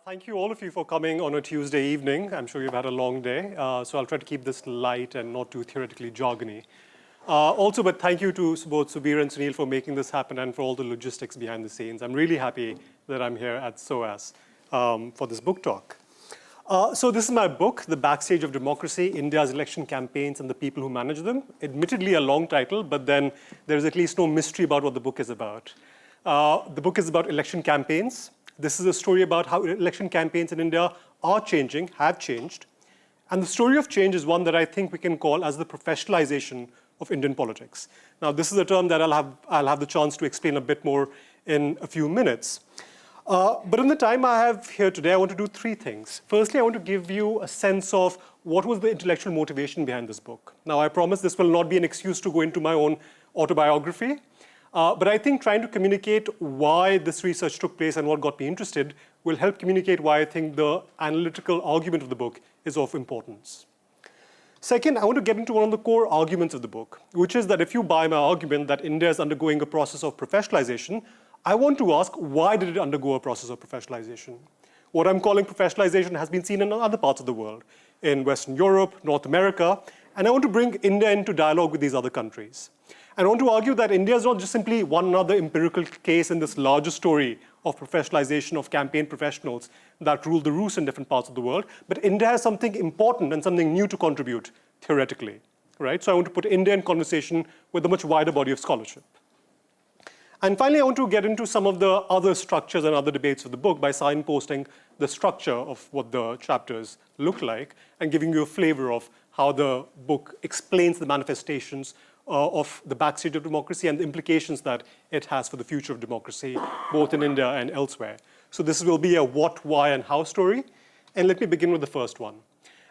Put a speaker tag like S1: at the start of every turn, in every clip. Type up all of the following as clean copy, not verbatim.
S1: Thank you, all of you, for coming on a Tuesday evening. I'm sure you've had a long day, so I'll try to keep this light and not too theoretically jargony. But thank you to both Subir and Sunil for making this happen and for all the logistics behind the scenes. I'm really happy that I'm here at SOAS for this book talk. So this is my book, The Backstage of Democracy, India's Election Campaigns and the People Who Manage Them. Admittedly a long title, but then there's at least no mystery about what the book is about. The book is about election campaigns. This is a story about how election campaigns in India are changing, have changed. And the story of change is one that I think we can call as the professionalization of Indian politics. Now, this is a term that I'll have the chance to explain a bit more in a few minutes. But in the time I have here today, I want to do three things. Firstly, I want to give you a sense of what was the intellectual motivation behind this book. Now, I promise this will not be an excuse to go into my own autobiography. But I think trying to communicate why this research took place and what got me interested will help communicate why I think the analytical argument of the book is of importance. Second, I want to get into one of the core arguments of the book, which is that if you buy my argument that India is undergoing a process of professionalization, I want to ask, why did it undergo a process of professionalization? What I'm calling professionalization has been seen in other parts of the world, in Western Europe, North America, and I want to bring India into dialogue with these other countries. And I want to argue that India is not just simply one other empirical case in this larger story of professionalization of campaign professionals that rule the roost in different parts of the world, but India has something important and something new to contribute theoretically, right? So I want to put India in conversation with a much wider body of scholarship. And finally, I want to get into some of the other structures and other debates of the book by signposting the structure of what the chapters look like and giving you a flavor of how the book explains the manifestations of the backstage of democracy and the implications that it has for the future of democracy, both in India and elsewhere. So this will be a what, why, and how story. And let me begin with the first one.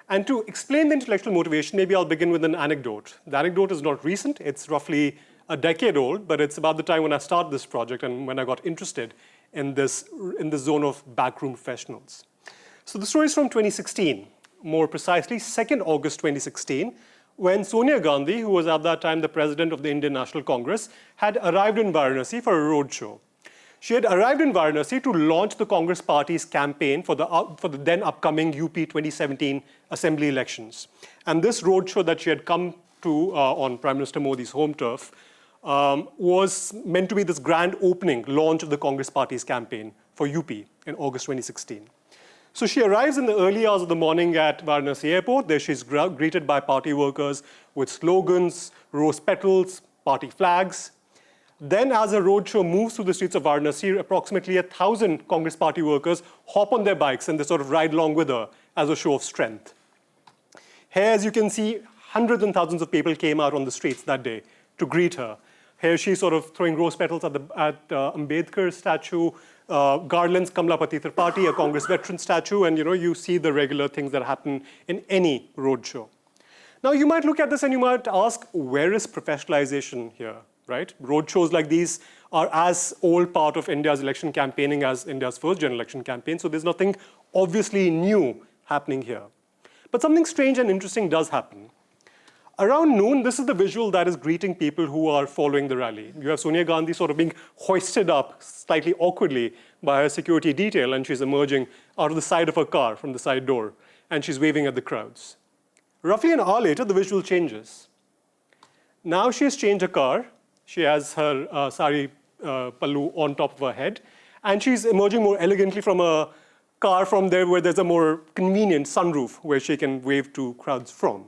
S1: And to explain the intellectual motivation, maybe I'll begin with an anecdote. The anecdote is not recent. It's roughly a decade old, but it's about the time when I started this project and when I got interested in this zone of backroom professionals. So the story is from 2016, more precisely 2nd August 2016, when Sonia Gandhi, who was at that time the president of the Indian National Congress, had arrived in Varanasi for a roadshow. She had arrived in Varanasi to launch the Congress party's campaign for the then upcoming UP 2017 assembly elections. And this roadshow that she had come to on Prime Minister Modi's home turf was meant to be this grand opening launch of the Congress party's campaign for UP in August 2016. So she arrives in the early hours of the morning at Varanasi airport. There she's greeted by party workers with slogans, rose petals, party flags. Then as the roadshow moves through the streets of Varanasi, approximately 1,000 Congress party workers hop on their bikes and they sort of ride along with her as a show of strength. Here, as you can see, hundreds and thousands of people came out on the streets that day to greet her. Here she's sort of throwing rose petals at Ambedkar's statue, garlands, Kamlapati Tripathi, a Congress veteran statue, and you see the regular things that happen in any roadshow. Now you might look at this and you might ask, where is professionalization here, right? Roadshows like these are as old part of India's election campaigning as India's first general election campaign, so there's nothing obviously new happening here. But something strange and interesting does happen. Around noon, this is the visual that is greeting people who are following the rally. You have Sonia Gandhi sort of being hoisted up slightly awkwardly by her security detail, and she's emerging out of the side of her car from the side door, and she's waving at the crowds. Roughly an hour later, the visual changes. Now she has changed her car. She has her sari pallu on top of her head, and she's emerging more elegantly from a car from there where there's a more convenient sunroof where she can wave to crowds from.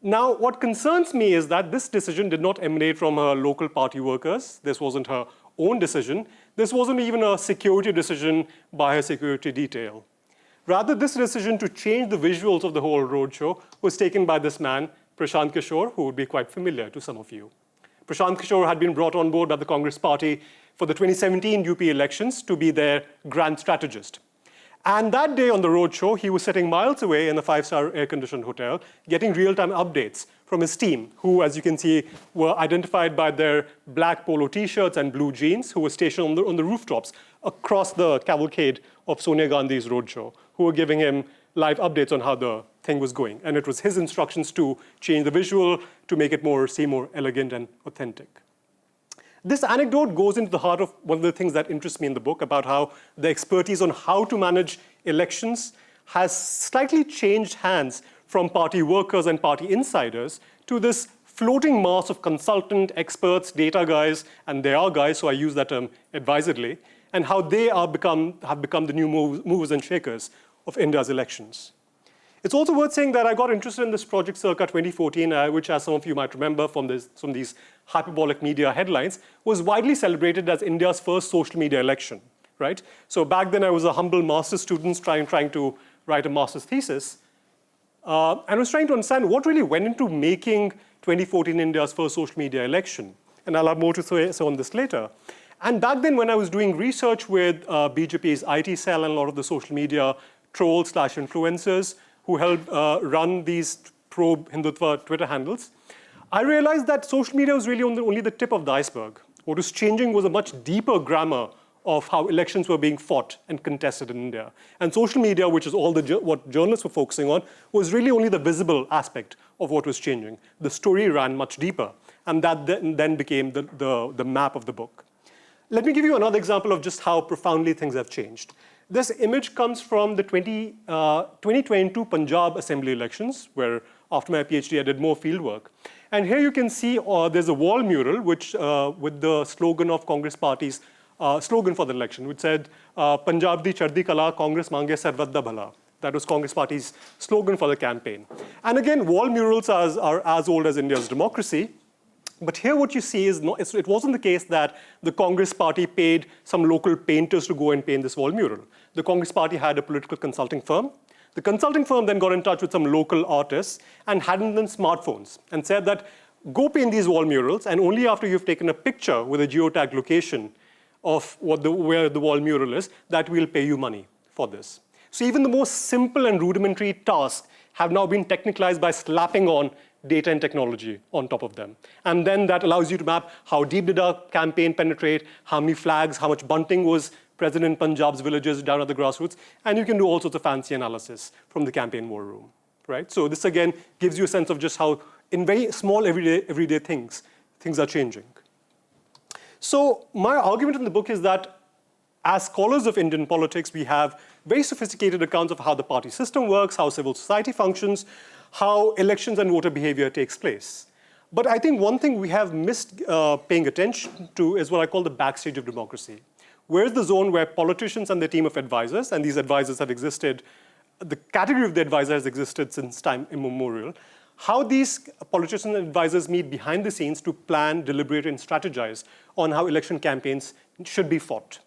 S1: Now, what concerns me is that this decision did not emanate from her local party workers. This wasn't her own decision. This wasn't even a security decision by her security detail. Rather, this decision to change the visuals of the whole roadshow was taken by this man, Prashant Kishore, who would be quite familiar to some of you. Prashant Kishore had been brought on board by the Congress party for the 2017 UP elections to be their grand strategist. And that day on the roadshow, he was sitting miles away in a 5-star air-conditioned hotel, getting real-time updates from his team, who, as you can see, were identified by their black polo T-shirts and blue jeans, who were stationed on the rooftops across the cavalcade of Sonia Gandhi's roadshow, who were giving him live updates on how the thing was going. And it was his instructions to change the visual to make it seem more elegant and authentic. This anecdote goes into the heart of one of the things that interests me in the book about how the expertise on how to manage elections has slightly changed hands from party workers and party insiders to this floating mass of consultant, experts, data guys, and they are guys, so I use that term advisedly, and how they have become the new movers and shakers of India's elections. It's also worth saying that I got interested in this project circa 2014, which, as some of you might remember from these hyperbolic media headlines, was widely celebrated as India's first social media election, right? So back then I was a humble master's student trying to write a master's thesis, and I was trying to understand what really went into making 2014 India's first social media election. And I'll have more to say on this later. And back then when I was doing research with BJP's IT cell and a lot of the social media trolls/influencers, who helped run these pro-Hindutva Twitter handles, I realized that social media was really only the tip of the iceberg. What was changing was a much deeper grammar of how elections were being fought and contested in India. And social media, which is all what journalists were focusing on, was really only the visible aspect of what was changing. The story ran much deeper, and that then became the map of the book. Let me give you another example of just how profoundly things have changed. This image comes from the 2022 Punjab Assembly elections, where after my PhD I did more fieldwork. And here you can see there's a wall mural which, with the slogan of Congress Party's slogan for the election, which said, Punjab di Chardi Kala, Congress Mange Sarvat da Bhala. That was Congress Party's slogan for the campaign. And again, wall murals are as old as India's democracy. But here what you see is, it wasn't the case that the Congress Party paid some local painters to go and paint this wall mural. The Congress Party had a political consulting firm. The consulting firm then got in touch with some local artists and handed them smartphones and said that, go paint these wall murals, and only after you've taken a picture with a geotagged location of where the wall mural is, that we'll pay you money for this. So even the most simple and rudimentary tasks have now been technicalized by slapping on data and technology on top of them. And then that allows you to map how deep did our campaign penetrate, how many flags, how much bunting was present in Punjab's villages down at the grassroots, and you can do all sorts of fancy analysis from the campaign war room, right? So this again gives you a sense of just how in very small everyday things are changing. So my argument in the book is that as scholars of Indian politics, we have very sophisticated accounts of how the party system works, how civil society functions, how elections and voter behavior takes place. But I think one thing we have missed paying attention to is what I call the backstage of democracy. Where's the zone where politicians and their team of advisors, and these advisors have existed, the category of the advisor has existed since time immemorial, how these politicians and advisors meet behind the scenes to plan, deliberate, and strategize on how election campaigns should be fought.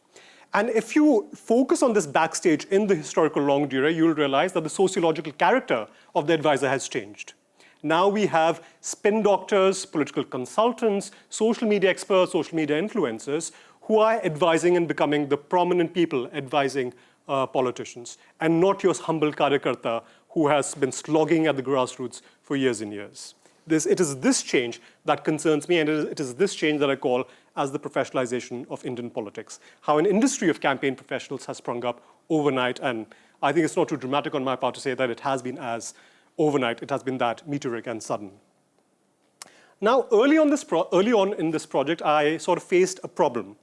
S1: And if you focus on this backstage in the historical longue durée, you'll realize that the sociological character of the advisor has changed. Now we have spin doctors, political consultants, social media experts, social media influencers who are advising and becoming the prominent people advising politicians, and not your humble karyakarta who has been slogging at the grassroots for years and years. It is this change that concerns me, and it is this change that I call as the professionalization of Indian politics. How an industry of campaign professionals has sprung up overnight, and I think it's not too dramatic on my part to say that it has been as overnight. It has been that meteoric and sudden. Now, early on in this project, I sort of faced a problem,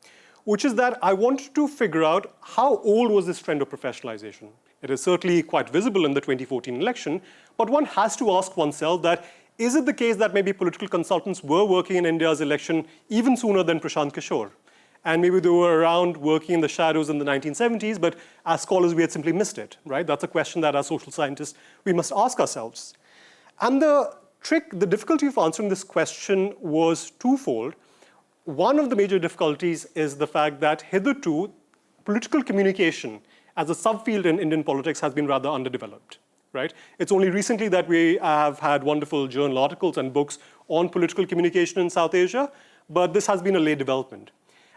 S1: which is that I wanted to figure out how old was this trend of professionalization. It is certainly quite visible in the 2014 election, but one has to ask oneself that, is it the case that maybe political consultants were working in India's election even sooner than Prashant Kishore? And maybe they were around working in the shadows in the 1970s, but as scholars, we had simply missed it, right? That's a question that as social scientists, we must ask ourselves. And the difficulty of answering this question was twofold. One of the major difficulties is the fact that hitherto, political communication as a subfield in Indian politics has been rather underdeveloped, right? It's only recently that we have had wonderful journal articles and books on political communication in South Asia, but this has been a late development.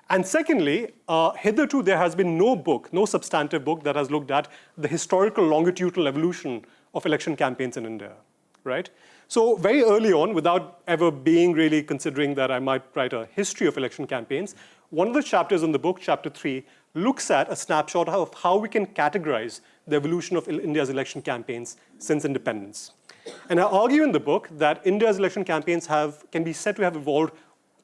S1: And secondly, hitherto there has been no substantive book that has looked at the historical longitudinal evolution of election campaigns in India, right? So very early on, without ever being really considering that I might write a history of election campaigns, one of the chapters in the book, chapter 3, looks at a snapshot of how we can categorize the evolution of India's election campaigns since independence. And I argue in the book that India's election campaigns can be said to have evolved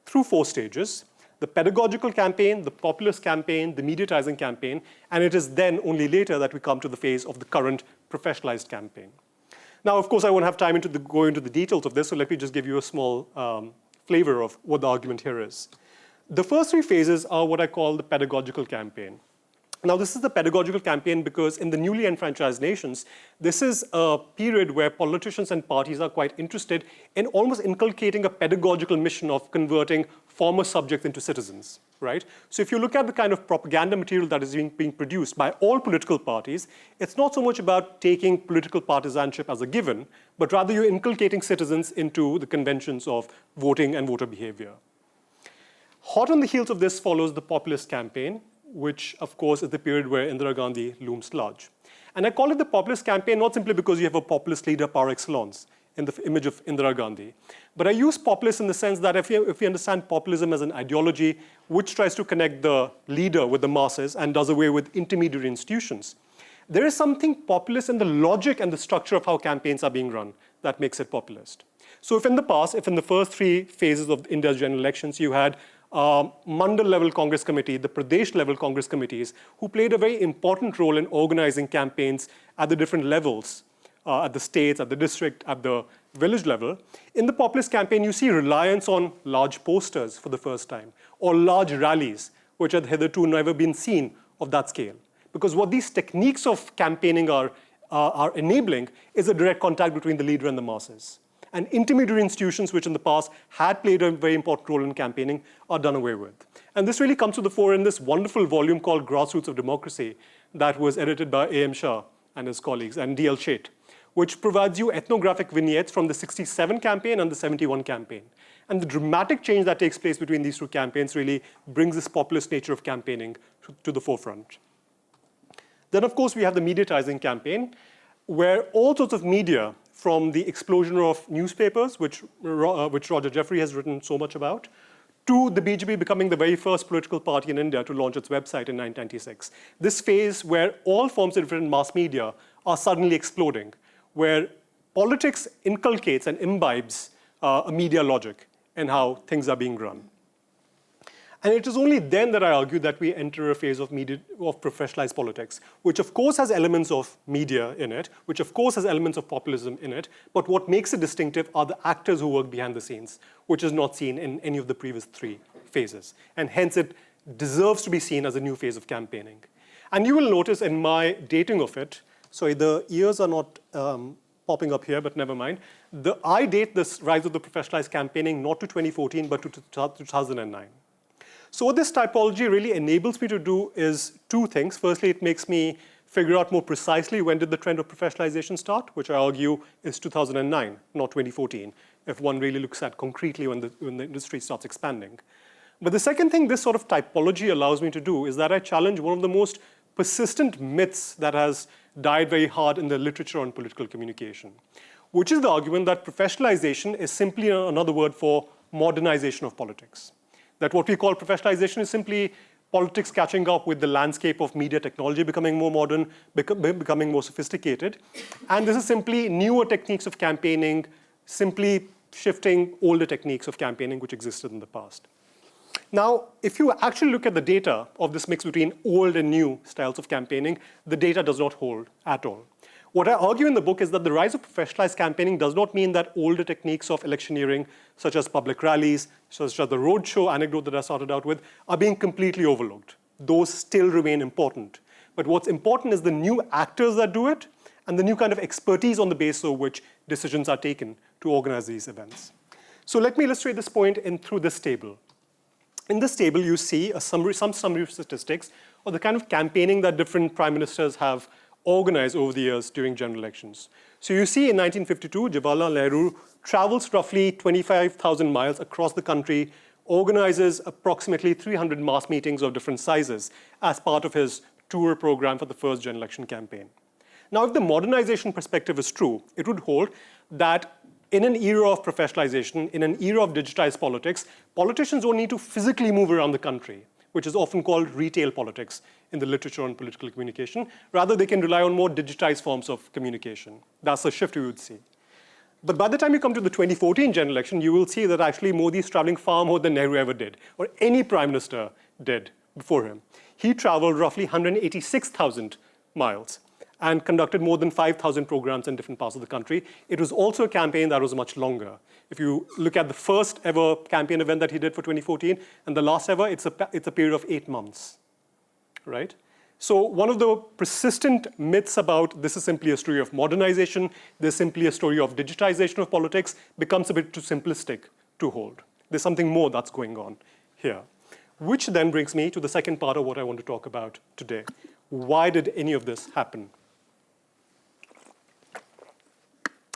S1: through 4 stages. the pedagogical campaign, the populist campaign, the mediatizing campaign, and it is then only later that we come to the phase of the current professionalized campaign. Now, of course, I won't have time to go into the details of this, so let me just give you a small flavor of what the argument here is. The first three phases are what I call the pedagogical campaign. Now, this is the pedagogical campaign because in the newly enfranchised nations, this is a period where politicians and parties are quite interested in almost inculcating a pedagogical mission of converting former subjects into citizens, right? So if you look at the kind of propaganda material that is being produced by all political parties, it's not so much about taking political partisanship as a given, but rather you're inculcating citizens into the conventions of voting and voter behavior. Hot on the heels of this follows the populist campaign, which, of course, is the period where Indira Gandhi looms large. And I call it the populist campaign not simply because you have a populist leader par excellence in the image of Indira Gandhi, but I use populist in the sense that if we understand populism as an ideology which tries to connect the leader with the masses and does away with intermediary institutions, there is something populist in the logic and the structure of how campaigns are being run that makes it populist. So if in the past, if in the first three phases of India's general elections, you had Mandal-level Congress committee, the Pradesh-level Congress committees, who played a very important role in organizing campaigns at the different levels, at the states, at the district, at the village level. In the populist campaign, you see reliance on large posters for the first time, or large rallies, which had hitherto never been seen of that scale. Because what these techniques of campaigning are enabling is a direct contact between the leader and the masses. And intermediary institutions, which in the past had played a very important role in campaigning, are done away with. And this really comes to the fore in this wonderful volume called Grassroots of Democracy that was edited by A.M. Shah and his colleagues, and D.L. Sheth, which provides you ethnographic vignettes from the 67 campaign and the 71 campaign. And the dramatic change that takes place between these two campaigns really brings this populist nature of campaigning to the forefront. Then, of course, we have the mediatizing campaign, where all sorts of media, from the explosion of newspapers, which Roger Jeffrey has written so much about, to the BJP becoming the very first political party in India to launch its website in 1996. This phase where all forms of different mass media are suddenly exploding, where politics inculcates and imbibes a media logic in how things are being run. And it is only then that I argue that we enter a phase of professionalized politics, which of course has elements of media in it, which of course has elements of populism in it, but what makes it distinctive are the actors who work behind the scenes, which is not seen in any of the previous three phases. And hence it deserves to be seen as a new phase of campaigning. And you will notice in my dating of it, sorry, the years are not popping up here, but never mind. I date this rise of the professionalized campaigning not to 2014, but to 2009. So what this typology really enables me to do is two things. Firstly, it makes me figure out more precisely when did the trend of professionalization start, which I argue is 2009, not 2014, if one really looks at concretely when the industry starts expanding. But the second thing this sort of typology allows me to do is that I challenge one of the most persistent myths that has died very hard in the literature on political communication, which is the argument that professionalization is simply another word for modernization of politics. That what we call professionalization is simply politics catching up with the landscape of media technology becoming more modern, becoming more sophisticated. And this is simply newer techniques of campaigning, simply shifting older techniques of campaigning which existed in the past. Now, if you actually look at the data of this mix between old and new styles of campaigning, the data does not hold at all. What I argue in the book is that the rise of professionalized campaigning does not mean that older techniques of electioneering, such as public rallies, such as the roadshow anecdote that I started out with, are being completely overlooked. Those still remain important. But what's important is the new actors that do it and the new kind of expertise on the basis of which decisions are taken to organize these events. So let me illustrate this point through this table. In this table, you see some summary of statistics of the kind of campaigning that different prime ministers have organized over the years during general elections. So you see in 1952, Jawaharlal Nehru travels roughly 25,000 miles across the country, organizes approximately 300 mass meetings of different sizes as part of his tour program for the first general election campaign. Now, if the modernization perspective is true, it would hold that in an era of professionalization, in an era of digitized politics, politicians don't need to physically move around the country, which is often called retail politics in the literature on political communication. Rather, they can rely on more digitized forms of communication. That's the shift we would see. But by the time you come to the 2014 general election, you will see that actually Modi is traveling far more than Nehru ever did, or any prime minister did before him. He traveled roughly 186,000 miles and conducted more than 5,000 programs in different parts of the country. It was also a campaign that was much longer. If you look at the first ever campaign event that he did for 2014 and the last ever, it's a period of 8 months, right? So one of the persistent myths about this is simply a story of modernization, this is simply a story of digitization of politics, becomes a bit too simplistic to hold. There's something more that's going on here. Which then brings me to the second part of what I want to talk about today. Why did any of this happen?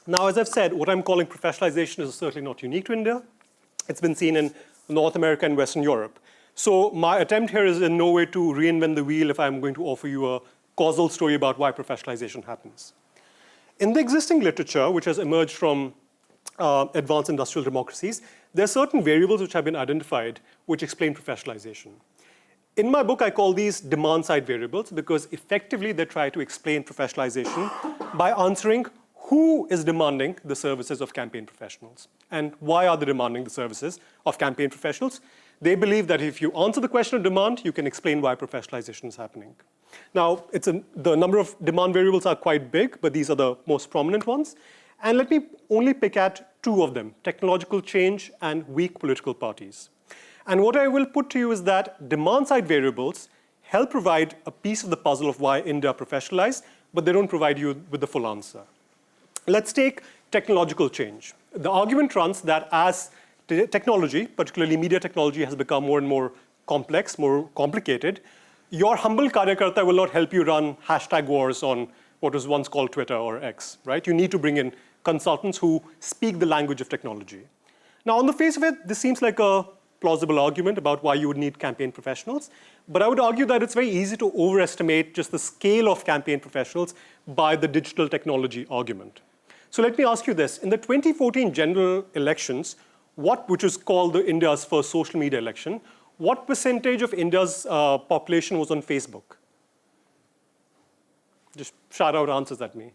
S1: Now, as I've said, what I'm calling professionalization is certainly not unique to India. It's been seen in North America and Western Europe. So my attempt here is in no way to reinvent the wheel if I'm going to offer you a causal story about why professionalization happens. In the existing literature, which has emerged from advanced industrial democracies, there are certain variables which have been identified which explain professionalization. In my book, I call these demand-side variables because effectively they try to explain professionalization by answering who is demanding the services of campaign professionals and why are they demanding the services of campaign professionals. They believe that if you answer the question of demand, you can explain why professionalization is happening. Now, the number of demand variables are quite big, but these are the most prominent ones. And let me only pick at two of them, technological change and weak political parties. And what I will put to you is that demand-side variables help provide a piece of the puzzle of why India professionalized, but they don't provide you with the full answer. Let's take technological change. The argument runs that as technology, particularly media technology, has become more and more complex, more complicated, your humble karyakarta will not help you run hashtag wars on what was once called Twitter or X, right? You need to bring in consultants who speak the language of technology. Now, on the face of it, this seems like a plausible argument about why you would need campaign professionals, but I would argue that it's very easy to overestimate just the scale of campaign professionals by the digital technology argument. So let me ask you this. In the 2014 general elections, which was called India's first social media election, what percentage of India's population was on Facebook? Just shout out answers at me.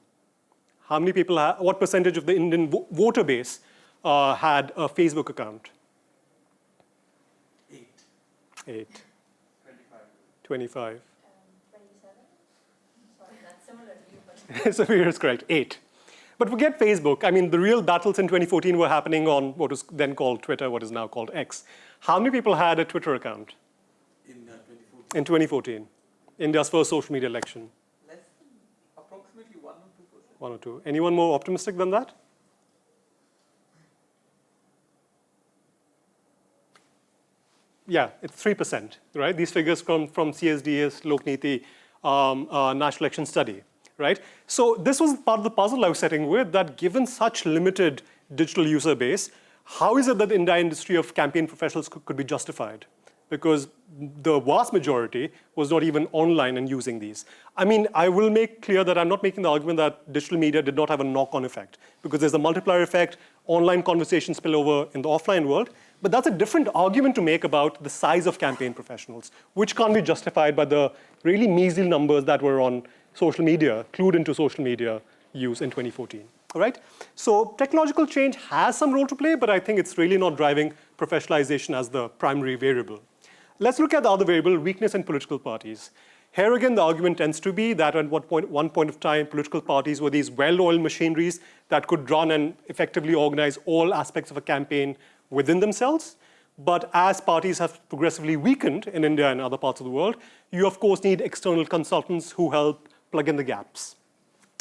S1: How many people, what percentage of the Indian voter base had a Facebook account?
S2: 8.
S1: 8.
S2: 25.
S1: 25.
S3: 27? Sorry, that's similar to you. But
S1: So here's correct, 8. But forget Facebook. I mean, the real battles in 2014 were happening on what was then called Twitter, what is now called X. How many people had a Twitter account?
S2: In 2014.
S1: In 2014, India's first social media election.
S2: Less than approximately 1 or 2%.
S1: 1 or 2. Anyone more optimistic than that? Yeah, it's 3%, right? These figures come from CSDS, Lokniti, National Election Study, right? So this was part of the puzzle I was setting with, that given such limited digital user base, how is it that the India industry of campaign professionals could be justified? Because the vast majority was not even online and using these. I mean, I will make clear that I'm not making the argument that digital media did not have a knock-on effect, because there's a multiplier effect, online conversations spill over in the offline world, but that's a different argument to make about the size of campaign professionals, which can't be justified by the really measly numbers that were on social media, clued into social media use in 2014, all right? So technological change has some role to play, but I think it's really not driving professionalization as the primary variable. Let's look at the other variable, weakness in political parties. Here again, the argument tends to be that at one point of time, political parties were these well-oiled machineries that could run and effectively organize all aspects of a campaign within themselves. But as parties have progressively weakened in India and other parts of the world, you of course need external consultants who help plug in the gaps.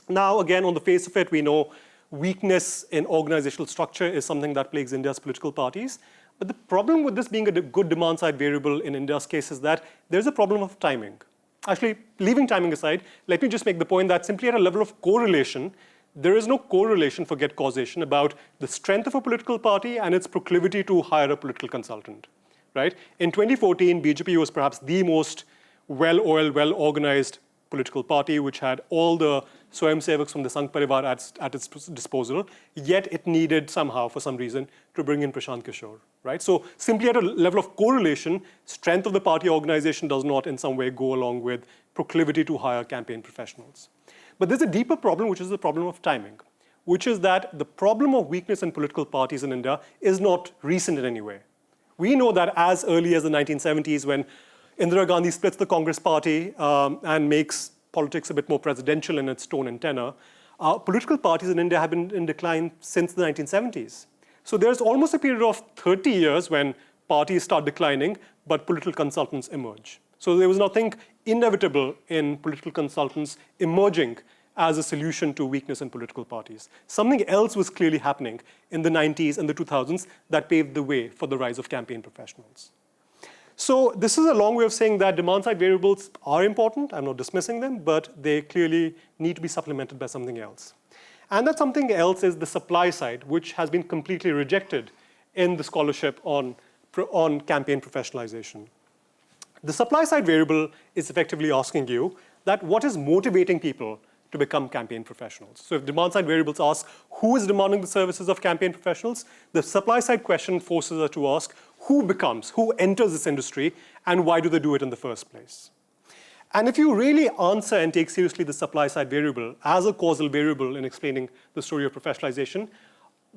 S1: Now, again, on the face of it, we know weakness in organizational structure is something that plagues India's political parties. But the problem with this being a good demand-side variable in India's case is that there's a problem of timing. Actually, leaving timing aside, let me just make the point that simply at a level of correlation, there is no correlation, forget causation, about the strength of a political party and its proclivity to hire a political consultant, right? In 2014, BJP was perhaps the most well-oiled, well-organized political party, which had all the Swayamsevaks from the Sangh Parivar at its disposal, yet it needed somehow, for some reason, to bring in Prashant Kishore, right? So simply at a level of correlation, strength of the party organization does not in some way go along with proclivity to hire campaign professionals. But there's a deeper problem, which is the problem of timing. which is that the problem of weakness in political parties in India is not recent in any way. We know that as early as the 1970s, when Indira Gandhi splits the Congress party and makes politics a bit more presidential in its tone and tenor, political parties in India have been in decline since the 1970s. So there's almost a period of 30 years when parties start declining, but political consultants emerge. So there was nothing inevitable in political consultants emerging as a solution to weakness in political parties. Something else was clearly happening in the 90s and the 2000s that paved the way for the rise of campaign professionals. So this is a long way of saying that demand-side variables are important. I'm not dismissing them, but they clearly need to be supplemented by something else. And that something else is the supply side, which has been completely rejected in the scholarship on campaign professionalization. The supply side variable is effectively asking you that what is motivating people to become campaign professionals. So if demand side variables ask who is demanding the services of campaign professionals, the supply side question forces us to ask who enters this industry, and why do they do it in the first place? And if you really answer and take seriously the supply side variable as a causal variable in explaining the story of professionalization,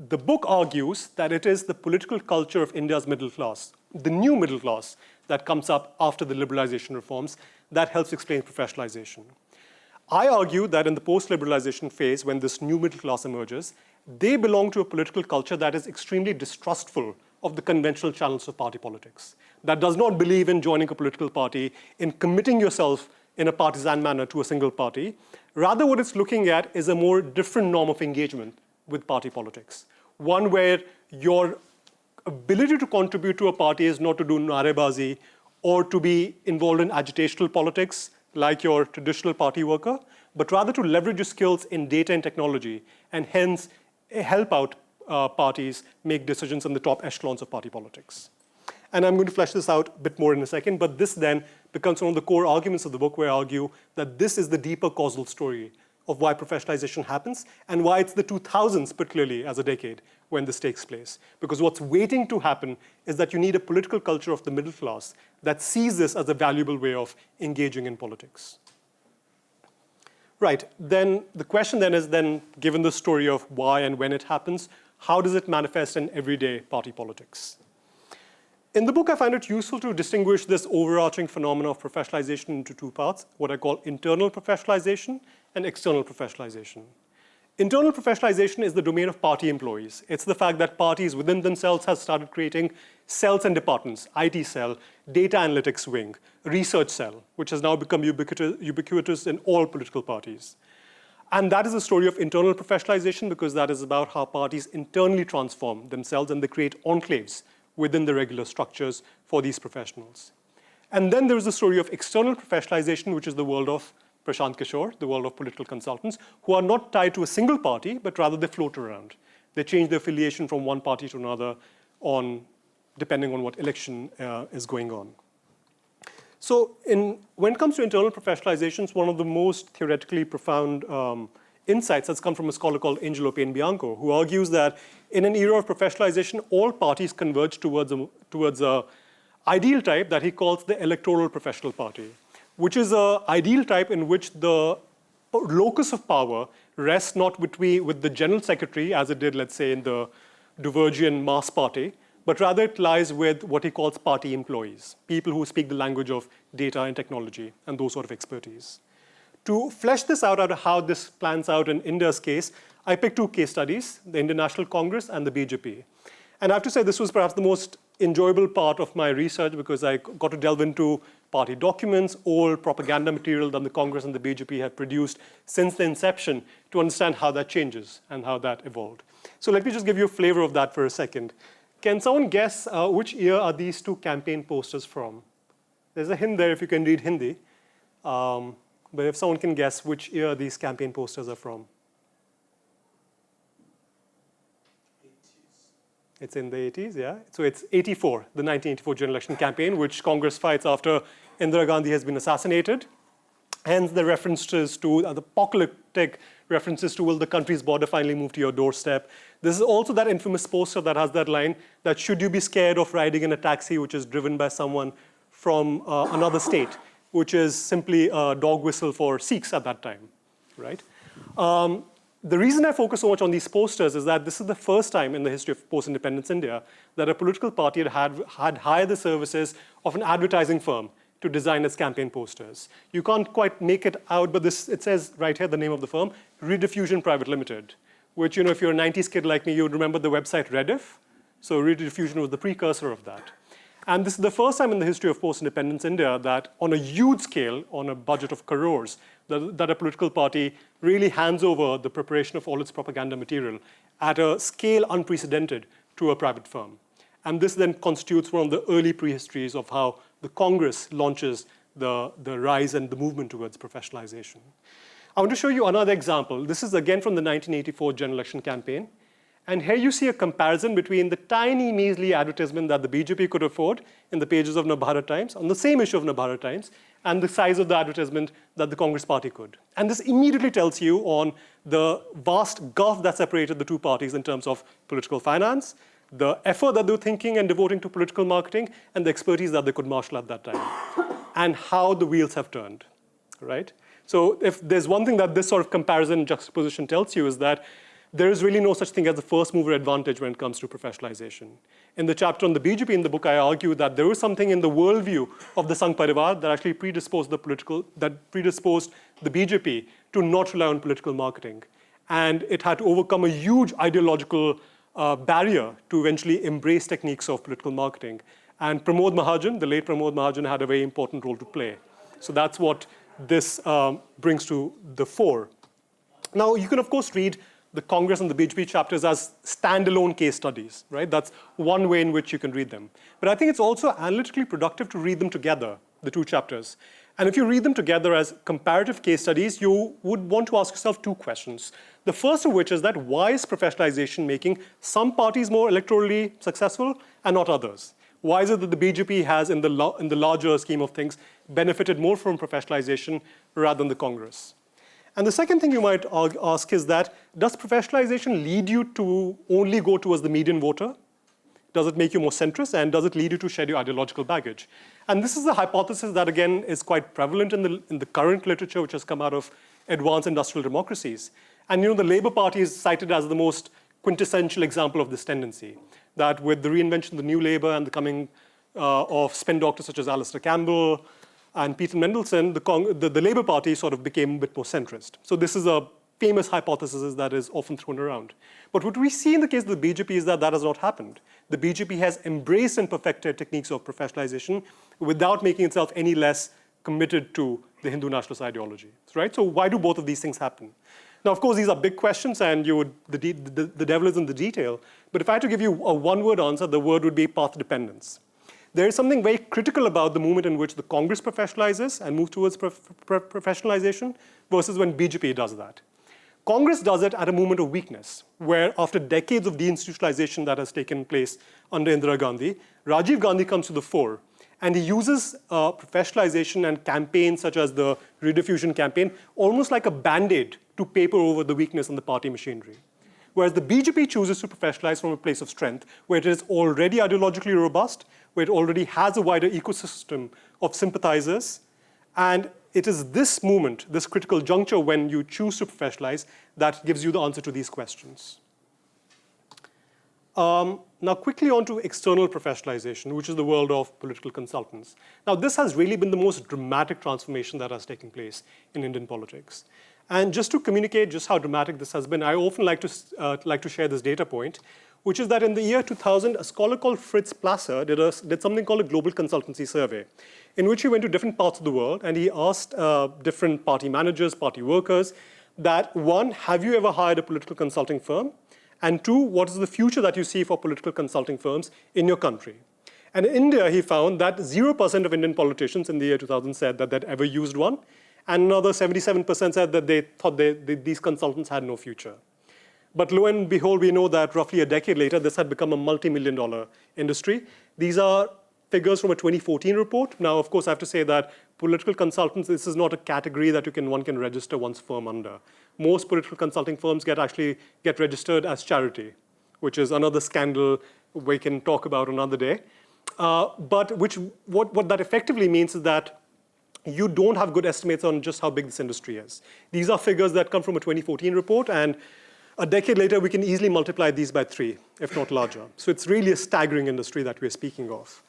S1: the book argues that it is the political culture of India's middle class, the new middle class that comes up after the liberalization reforms that helps explain professionalization. I argue that in the post-liberalization phase, when this new middle class emerges, they belong to a political culture that is extremely distrustful of the conventional channels of party politics, that does not believe in joining a political party, in committing yourself in a partisan manner to a single party. Rather, what it's looking at is a more different norm of engagement with party politics, one where your ability to contribute to a party is not to do narebazi or to be involved in agitational politics like your traditional party worker, but rather to leverage your skills in data and technology and hence help out parties make decisions in the top echelons of party politics. And I'm going to flesh this out a bit more in a second, but this then becomes one of the core arguments of the book, where I argue that this is the deeper causal story of why professionalization happens and why it's the 2000s, particularly as a decade, when this takes place. Because what's waiting to happen is that you need a political culture of the middle class that sees this as a valuable way of engaging in politics. Right, then the question then is, given the story of why and when it happens, how does it manifest in everyday party politics? In the book, I find it useful to distinguish this overarching phenomenon of professionalization into two parts, what I call internal professionalization and external professionalization. Internal professionalization is the domain of party employees. It's the fact that parties within themselves have started creating cells and departments, IT cell, data analytics wing, research cell, which has now become ubiquitous in all political parties. And that is the story of internal professionalization, because that is about how parties internally transform themselves and they create enclaves within the regular structures for these professionals. And then there is the story of external professionalization, which is the world of Prashant Kishore, the world of political consultants, who are not tied to a single party, but rather they float around. They change their affiliation from one party to another depending on what election is going on. So when it comes to internal professionalizations, one of the most theoretically profound insights has come from a scholar called Angelo Paine-Bianco, who argues that in an era of professionalization, all parties converge towards a ideal type that he calls the electoral professional party, which is an ideal type in which the locus of power rests not with the general secretary, as it did, let's say, in the Duvergian mass party, but rather it lies with what he calls party employees, people who speak the language of data and technology and those sort of expertise. To flesh this out how this plans out in India's case, I picked two case studies, the Indian National Congress and the BJP. And I have to say this was perhaps the most enjoyable part of my research, because I got to delve into party documents, old propaganda material that the Congress and the BJP have produced since the inception to understand how that changes and how that evolved. So let me just give you a flavor of that for a second. Can someone guess which year are these two campaign posters from? There's a hint there if you can read Hindi. But if someone can guess which year these campaign posters are from.
S2: 80s.
S1: It's in the 80s, yeah? So it's 84, the 1984 general election campaign, which Congress fights after Indira Gandhi has been assassinated. Hence the references to, the apocalyptic references to, will the country's border finally move to your doorstep? This is also that infamous poster that has that line, that should you be scared of riding in a taxi which is driven by someone from another state, which is simply a dog whistle for Sikhs at that time, right? the reason I focus so much on these posters is that this is the first time in the history of post-independence India that a political party had hired the services of an advertising firm to design its campaign posters. You can't quite make it out, but it says right here the name of the firm, Rediffusion Private Limited, which, if you're a 90s kid like me, you would remember the website Rediff. So Rediffusion was the precursor of that. And this is the first time in the history of post-independence India that on a huge scale, on a budget of crores, that a political party really hands over the preparation of all its propaganda material at a scale unprecedented to a private firm. And this then constitutes one of the early prehistories of how the Congress launches the rise and the movement towards professionalization. I want to show you another example. This is again from the 1984 general election campaign. And here you see a comparison between the tiny, measly advertisement that the BJP could afford in the pages of Navbharat Times, on the same issue of Navbharat Times, and the size of the advertisement that the Congress party could. And this immediately tells you on the vast gulf that separated the two parties in terms of political finance, the effort that they were thinking and devoting to political marketing, and the expertise that they could marshal at that time, and how the wheels have turned, right? So if there's one thing that this sort of comparison juxtaposition tells you is that there is really no such thing as a first mover advantage when it comes to professionalization. In the chapter on the BJP in the book, I argue that there was something in the worldview of the Sangh Parivar that actually predisposed the BJP to not rely on political marketing. And it had to overcome a huge ideological barrier to eventually embrace techniques of political marketing. And Pramod Mahajan, the late Pramod Mahajan, had a very important role to play. So that's what this brings to the fore. Now, you can, of course, read the Congress and the BJP chapters as standalone case studies, right? That's one way in which you can read them. But I think it's also analytically productive to read them together, the two chapters. And if you read them together as comparative case studies, you would want to ask yourself two questions. The first of which is that why is professionalization making some parties more electorally successful and not others? Why is it that the BJP has, in the larger scheme of things, benefited more from professionalization rather than the Congress? And the second thing you might ask is that, does professionalization lead you to only go towards the median voter? Does it make you more centrist? And does it lead you to shed your ideological baggage? And this is a hypothesis that, again, is quite prevalent in the current literature, which has come out of advanced industrial democracies. And the Labour Party is cited as the most quintessential example of this tendency, that with the reinvention of the New Labour and the coming of spin doctors such as Alistair Campbell, and Peter Mendelsohn, the Labour Party sort of became a bit more centrist. So this is a famous hypothesis that is often thrown around. But what we see in the case of the BJP is that has not happened. The BJP has embraced and perfected techniques of professionalization without making itself any less committed to the Hindu nationalist ideology, right? So why do both of these things happen? Now, of course, these are big questions, and the devil is in the detail. But if I had to give you a one-word answer, the word would be path dependence. There is something very critical about the moment in which the Congress professionalizes and moves towards professionalization versus when BJP does that. Congress does it at a moment of weakness, where after decades of deinstitutionalization that has taken place under Indira Gandhi, Rajiv Gandhi comes to the fore, and he uses professionalization and campaigns such as the rediffusion campaign almost like a Band-Aid to paper over the weakness in the party machinery. Whereas the BJP chooses to professionalize from a place of strength, where it is already ideologically robust, where it already has a wider ecosystem of sympathizers. And it is this moment, this critical juncture when you choose to professionalize, that gives you the answer to these questions. Now quickly on to external professionalization, which is the world of political consultants. Now this has really been the most dramatic transformation that has taken place in Indian politics. And just to communicate just how dramatic this has been, I often like to share this data point, which is that in the year 2000, a scholar called Fritz Plasser did something called a global consultancy survey, in which he went to different parts of the world and he asked different party managers, party workers, that one, have you ever hired a political consulting firm? And two, what is the future that you see for political consulting firms in your country? And in India, he found that 0% of Indian politicians in the year 2000 said that they'd ever used one. And another 77% said that they thought these consultants had no future. But lo and behold, we know that roughly a decade later, this had become a multi-million-dollar industry. These are figures from a 2014 report. Now, of course, I have to say that political consultants, this is not a category that one can register one's firm under. Most political consulting firms actually get registered as charity, which is another scandal we can talk about another day. But what that effectively means is that you don't have good estimates on just how big this industry is. These are figures that come from a 2014 report, and a decade later, we can easily multiply these by 3, if not larger. So it's really a staggering industry that we're speaking of.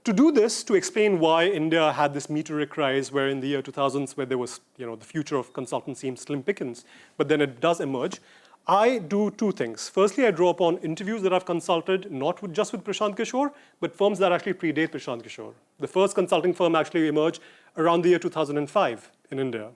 S1: To do this, to explain why India had this meteoric rise, where in the year 2000s, where there was, the future of consulting seemed slim pickings, but then it does emerge, I do 2 things. Firstly, I draw upon interviews that I've consulted, not just with Prashant Kishore, but firms that actually predate Prashant Kishore. The first consulting firm actually emerged around the year 2005 in India.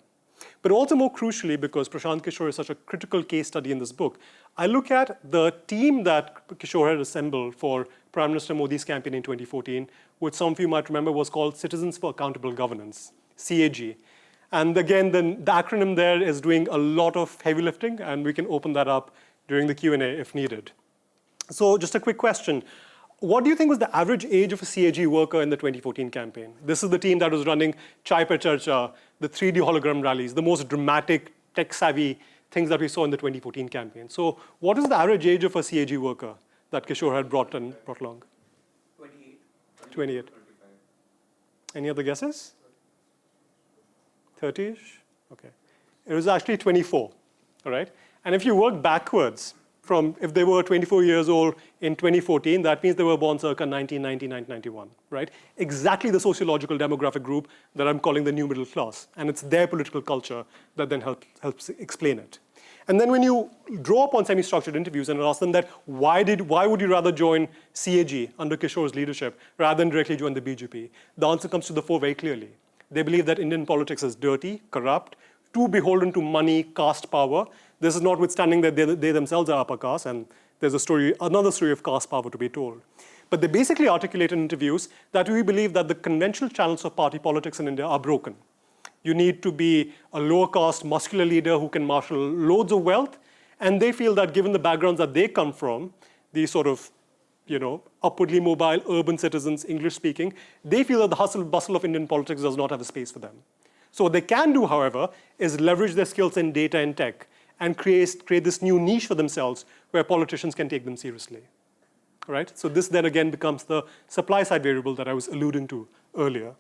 S1: But also more crucially, because Prashant Kishore is such a critical case study in this book, I look at the team that Kishore had assembled for Prime Minister Modi's campaign in 2014, which some of you might remember was called Citizens for Accountable Governance, CAG. And again, the acronym there is doing a lot of heavy lifting, and we can open that up during the Q&A if needed. So just a quick question. What do you think was the average age of a CAG worker in the 2014 campaign? This is the team that was running Chai Pe Charcha, the 3D hologram rallies, the most dramatic, tech-savvy things that we saw in the 2014 campaign. So what is the average age of a CAG worker that Kishore had brought along?
S2: 28.
S1: 28. Any other guesses? 30-ish? Okay. It was actually 24, all right? And if you work backwards from if they were 24 years old in 2014, that means they were born circa 1990, 1991, right? Exactly the sociological demographic group that I'm calling the new middle class. And it's their political culture that then helps explain it. And then when you draw upon semi-structured interviews and ask them that, why would you rather join CAG under Kishore's leadership rather than directly join the BJP? The answer comes to the fore very clearly. They believe that Indian politics is dirty, corrupt, too beholden to money, caste power. This is notwithstanding that they themselves are upper caste, and there's another story of caste power to be told. But they basically articulate in interviews that we believe that the conventional channels of party politics in India are broken. You need to be a lower caste, muscular leader who can marshal loads of wealth, and they feel that given the backgrounds that they come from, these sort of upwardly mobile urban citizens, English speaking, they feel that the hustle and bustle of Indian politics does not have a space for them. So what they can do, however, is leverage their skills in data and tech and create this new niche for themselves where politicians can take them seriously. Right? So this then again becomes the supply side variable that I was alluding to earlier.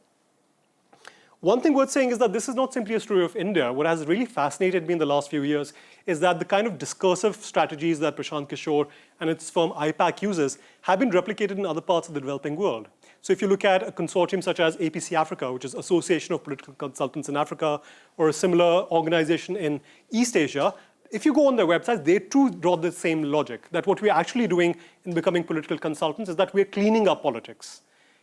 S1: One thing worth saying is that this is not simply a story of India. What has really fascinated me in the last few years is that the kind of discursive strategies that Prashant Kishore and its firm IPAC uses have been replicated in other parts of the developing world. So if you look at a consortium such as APC Africa, which is Association of Political Consultants in Africa, or a similar organization in East Asia, if you go on their websites, they too draw the same logic, that what we're actually doing in becoming political consultants is that we're cleaning up politics.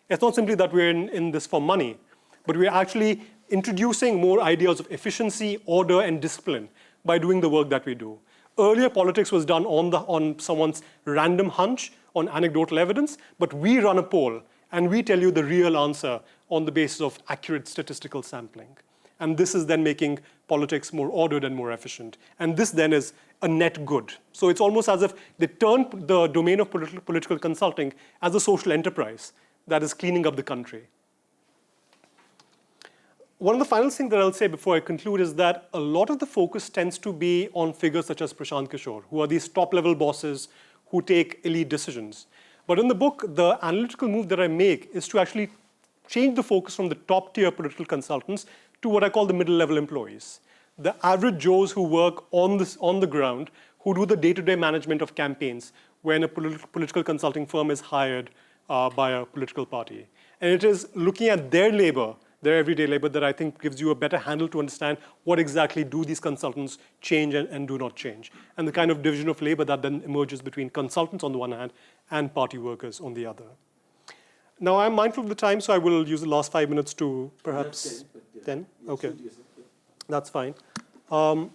S1: It's not simply that we're in this for money, but we're actually introducing more ideas of efficiency, order, and discipline by doing the work that we do. Earlier, politics was done on someone's random hunch, on anecdotal evidence, but we run a poll, and we tell you the real answer on the basis of accurate statistical sampling. And this is then making politics more ordered and more efficient. And this then is a net good. So it's almost as if they turn the domain of political consulting as a social enterprise that is cleaning up the country. One of the final things that I'll say before I conclude is that a lot of the focus tends to be on figures such as Prashant Kishore, who are these top-level bosses who take elite decisions. But in the book, the analytical move that I make is to actually change the focus from the top-tier political consultants to what I call the middle-level employees. The average Joes who work on the ground, who do the day-to-day management of campaigns when a political consulting firm is hired by a political party. And it is looking at their labor, their everyday labor, that I think gives you a better handle to understand what exactly do these consultants change and do not change, and the kind of division of labor that then emerges between consultants on the one hand and party workers on the other. Now, I'm mindful of the time, so I will use the last 5 minutes to perhaps... 10? Okay. That's fine. One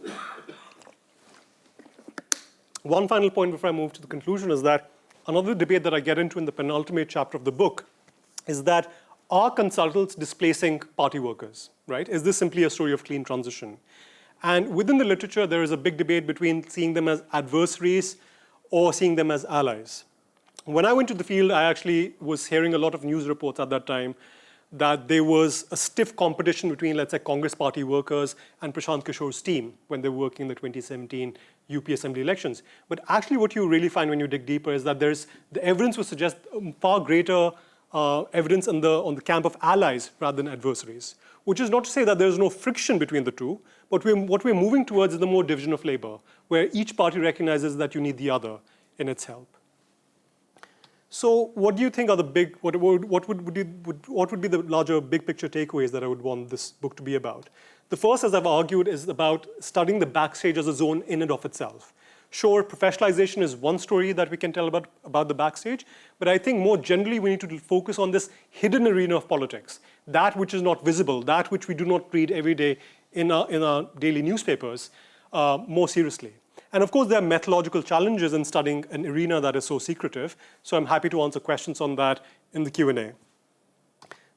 S1: final point before I move to the conclusion is that another debate that I get into in the penultimate chapter of the book is that are consultants displacing party workers, right? Is this simply a story of clean transition? And within the literature, there is a big debate between seeing them as adversaries or seeing them as allies. When I went to the field, I actually was hearing a lot of news reports at that time that there was a stiff competition between, let's say, Congress party workers and Prashant Kishore's team when they were working in the 2017 UP Assembly elections. But actually what you really find when you dig deeper is that the evidence would suggest far greater evidence on the camp of allies rather than adversaries. which is not to say that there's no friction between the two, but what we're moving towards is the more division of labor, where each party recognizes that you need the other in its help. So what do you think are the big, what would be the larger big picture takeaways that I would want this book to be about? The first, as I've argued, is about studying the backstage as a zone in and of itself. Sure, professionalization is one story that we can tell about the backstage, but I think more generally we need to focus on this hidden arena of politics, that which is not visible, that which we do not read every day in our daily newspapers, more seriously. And of course, there are methodological challenges in studying an arena that is so secretive, so I'm happy to answer questions on that in the Q&A.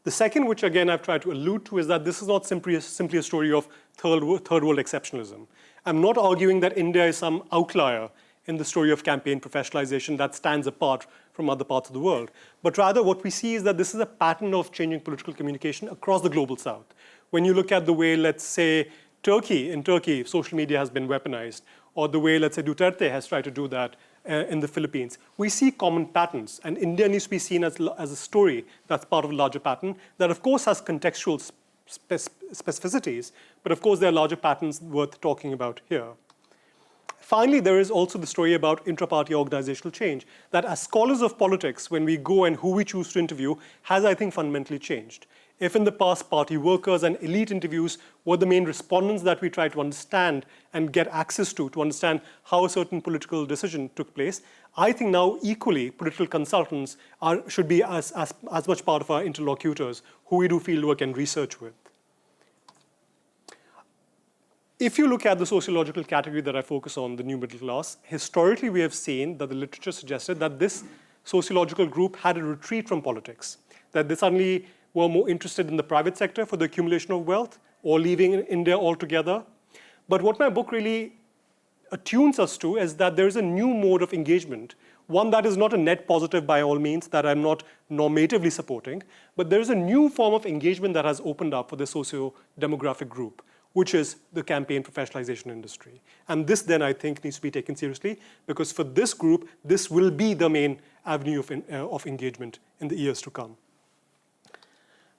S1: The second, which again I've tried to allude to, is that this is not simply a story of third world exceptionalism. I'm not arguing that India is some outlier in the story of campaign professionalization that stands apart from other parts of the world. But rather what we see is that this is a pattern of changing political communication across the global south. When you look at the way, let's say, in Turkey, social media has been weaponized, or the way, let's say, Duterte has tried to do that in the Philippines, we see common patterns. And India needs to be seen as a story that's part of a larger pattern that, of course, has contextual specificities, but of course, there are larger patterns worth talking about here. Finally, there is also the story about intra-party organizational change, that as scholars of politics, when we go and who we choose to interview, has, I think, fundamentally changed. If in the past party workers and elite interviews were the main respondents that we try to understand and get access to understand how a certain political decision took place, I think now equally political consultants should be as much part of our interlocutors who we do fieldwork and research with. If you look at the sociological category that I focus on, the new middle class, historically we have seen that the literature suggested that this sociological group had a retreat from politics, that they suddenly were more interested in the private sector for the accumulation of wealth or leaving India altogether. But what my book really attunes us to is that there is a new mode of engagement, one that is not a net positive by all means, that I'm not normatively supporting, but there is a new form of engagement that has opened up for the socio-demographic group, which is the campaign professionalization industry. And this then, I think, needs to be taken seriously, because for this group, this will be the main avenue of engagement in the years to come.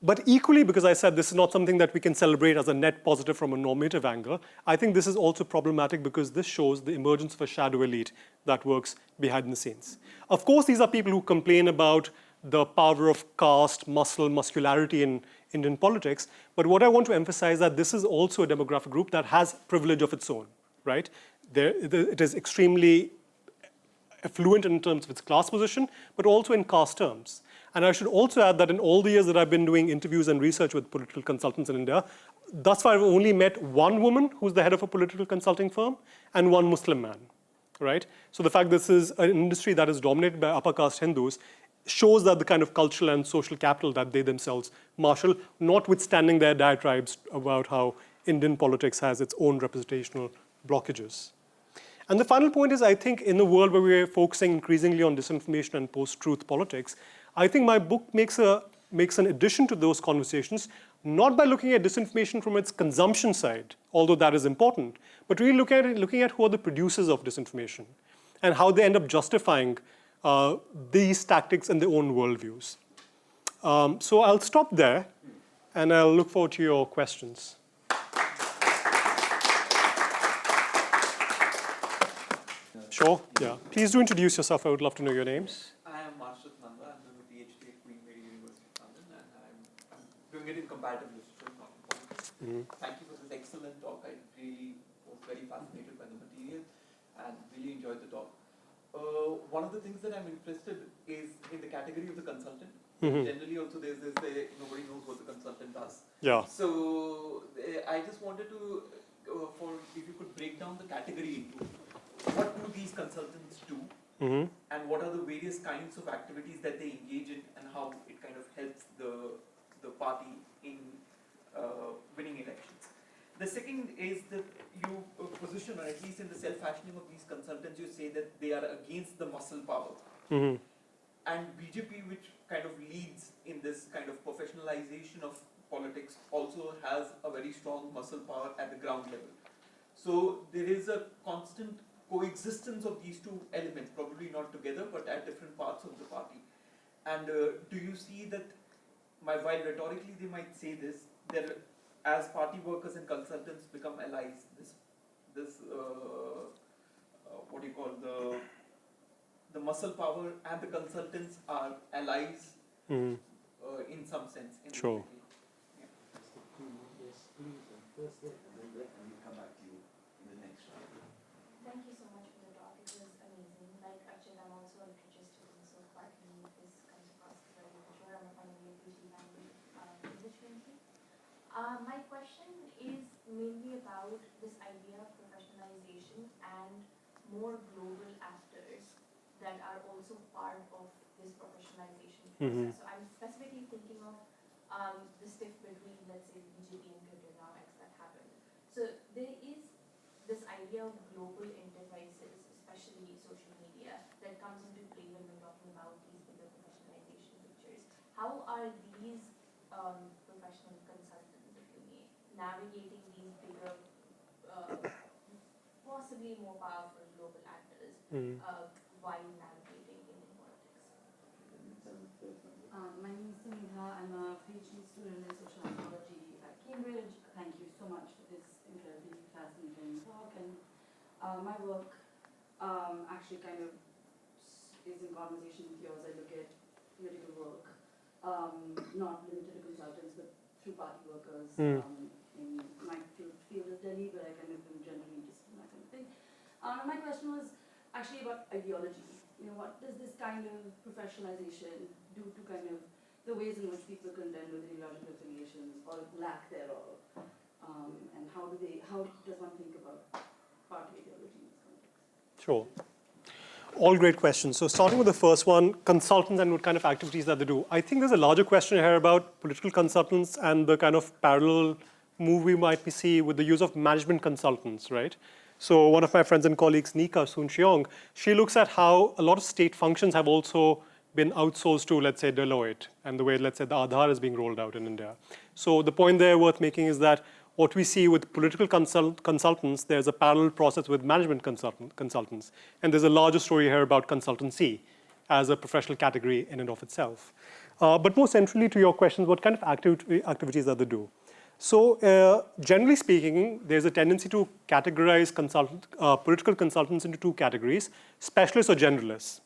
S1: But equally, because I said this is not something that we can celebrate as a net positive from a normative angle, I think this is also problematic because this shows the emergence of a shadow elite that works behind the scenes. Of course, these are people who complain about the power of caste, muscularity in Indian politics, but what I want to emphasize is that this is also a demographic group that has privilege of its own, right? It is extremely affluent in terms of its class position, but also in caste terms. And I should also add that in all the years that I've been doing interviews and research with political consultants in India, thus far I've only met one woman who's the head of a political consulting firm and one Muslim man, right? So the fact this is an industry that is dominated by upper caste Hindus shows that the kind of cultural and social capital that they themselves marshal, notwithstanding their diatribes about how Indian politics has its own representational blockages. And the final point is, I think in the world where we're focusing increasingly on disinformation and post-truth politics, I think my book makes an addition to those conversations, not by looking at disinformation from its consumption side, although that is important, but really looking at who are the producers of disinformation and how they end up justifying these tactics in their own worldviews. So I'll stop there, and I'll look forward to your questions. Sure, yeah. Please do introduce yourself. I would love to know your names.
S2: I am Marshall Nanda. I'm doing a PhD at Queen Mary University of London, and I'm doing it in comparative literature, not in politics. Thank you for this excellent talk. I really was very fascinated by the material and really enjoyed the talk. One of the things that I'm interested is in the category of the consultant. Generally, also there's this nobody knows what the consultant does.
S1: Yeah.
S2: So I just wanted to, if you could break down the category into what do these consultants do, and what are the various kinds of activities that they engage in, and how it kind of helps the party in winning elections. The second is that you position, or at least in the self-fashioning of these consultants, you say that they are against the muscle power. And BJP, which kind of leads in this kind of professionalization of politics, also has a very strong muscle power at the ground level. So there is a constant coexistence of these two elements, probably not together, but at different parts of the party. And do you see that, while rhetorically they might say this, there as party workers and consultants become allies, what do you call the muscle power and the consultants are allies in some sense.
S1: Sure.
S4: Yes, please, first and then we'll come back to you in the next round.
S3: Thank you so much for the talk. It was amazing. Like Archit, I'm also a literature student, so partly this comes across very mature. I'm a final year PhD in English currently. My question is mainly about this idea of professionalization and more global actors that are also part of this professionalization process. So I'm specifically thinking of the stiff between, let's say, the BJP and cryptonomics that happened. So there is this idea of global enterprises, especially social media, that comes into play when we're talking about these bigger professionalization pictures. How are these professional consultants, if you may, navigating these bigger, possibly more powerful global actors while navigating Indian politics?
S5: My name is Sunitha. I'm a PhD student in social anthropology at Cambridge. Thank you so much for this incredibly fascinating talk. And my work actually kind of is in conversation with yours. I look at political work, not limited to consultants, but through party workers. In my field is Delhi, but I kind of am generally interested in that kind of thing. My question was actually about ideology. You know, what does this kind of professionalization do to kind of the ways in which people contend with ideological affiliations or lack thereof? And how does one think about party ideology in this context?
S1: Sure. All great questions. So starting with the first one, consultants and what kind of activities that they do. I think there's a larger question here about political consultants and the kind of parallel move we might be seeing with the use of management consultants, right? So one of my friends and colleagues, Nika Soon-Cheong, she looks at how a lot of state functions have also been outsourced to, let's say, Deloitte, and the way, let's say, the Aadhaar is being rolled out in India. So the point there worth making is that what we see with political consultants, there's a parallel process with management consultants. And there's a larger story here about consultancy as a professional category in and of itself. But more centrally to your questions, what kind of activities that they do? So generally speaking, there's a tendency to categorize political consultants into two categories, specialists or generalists.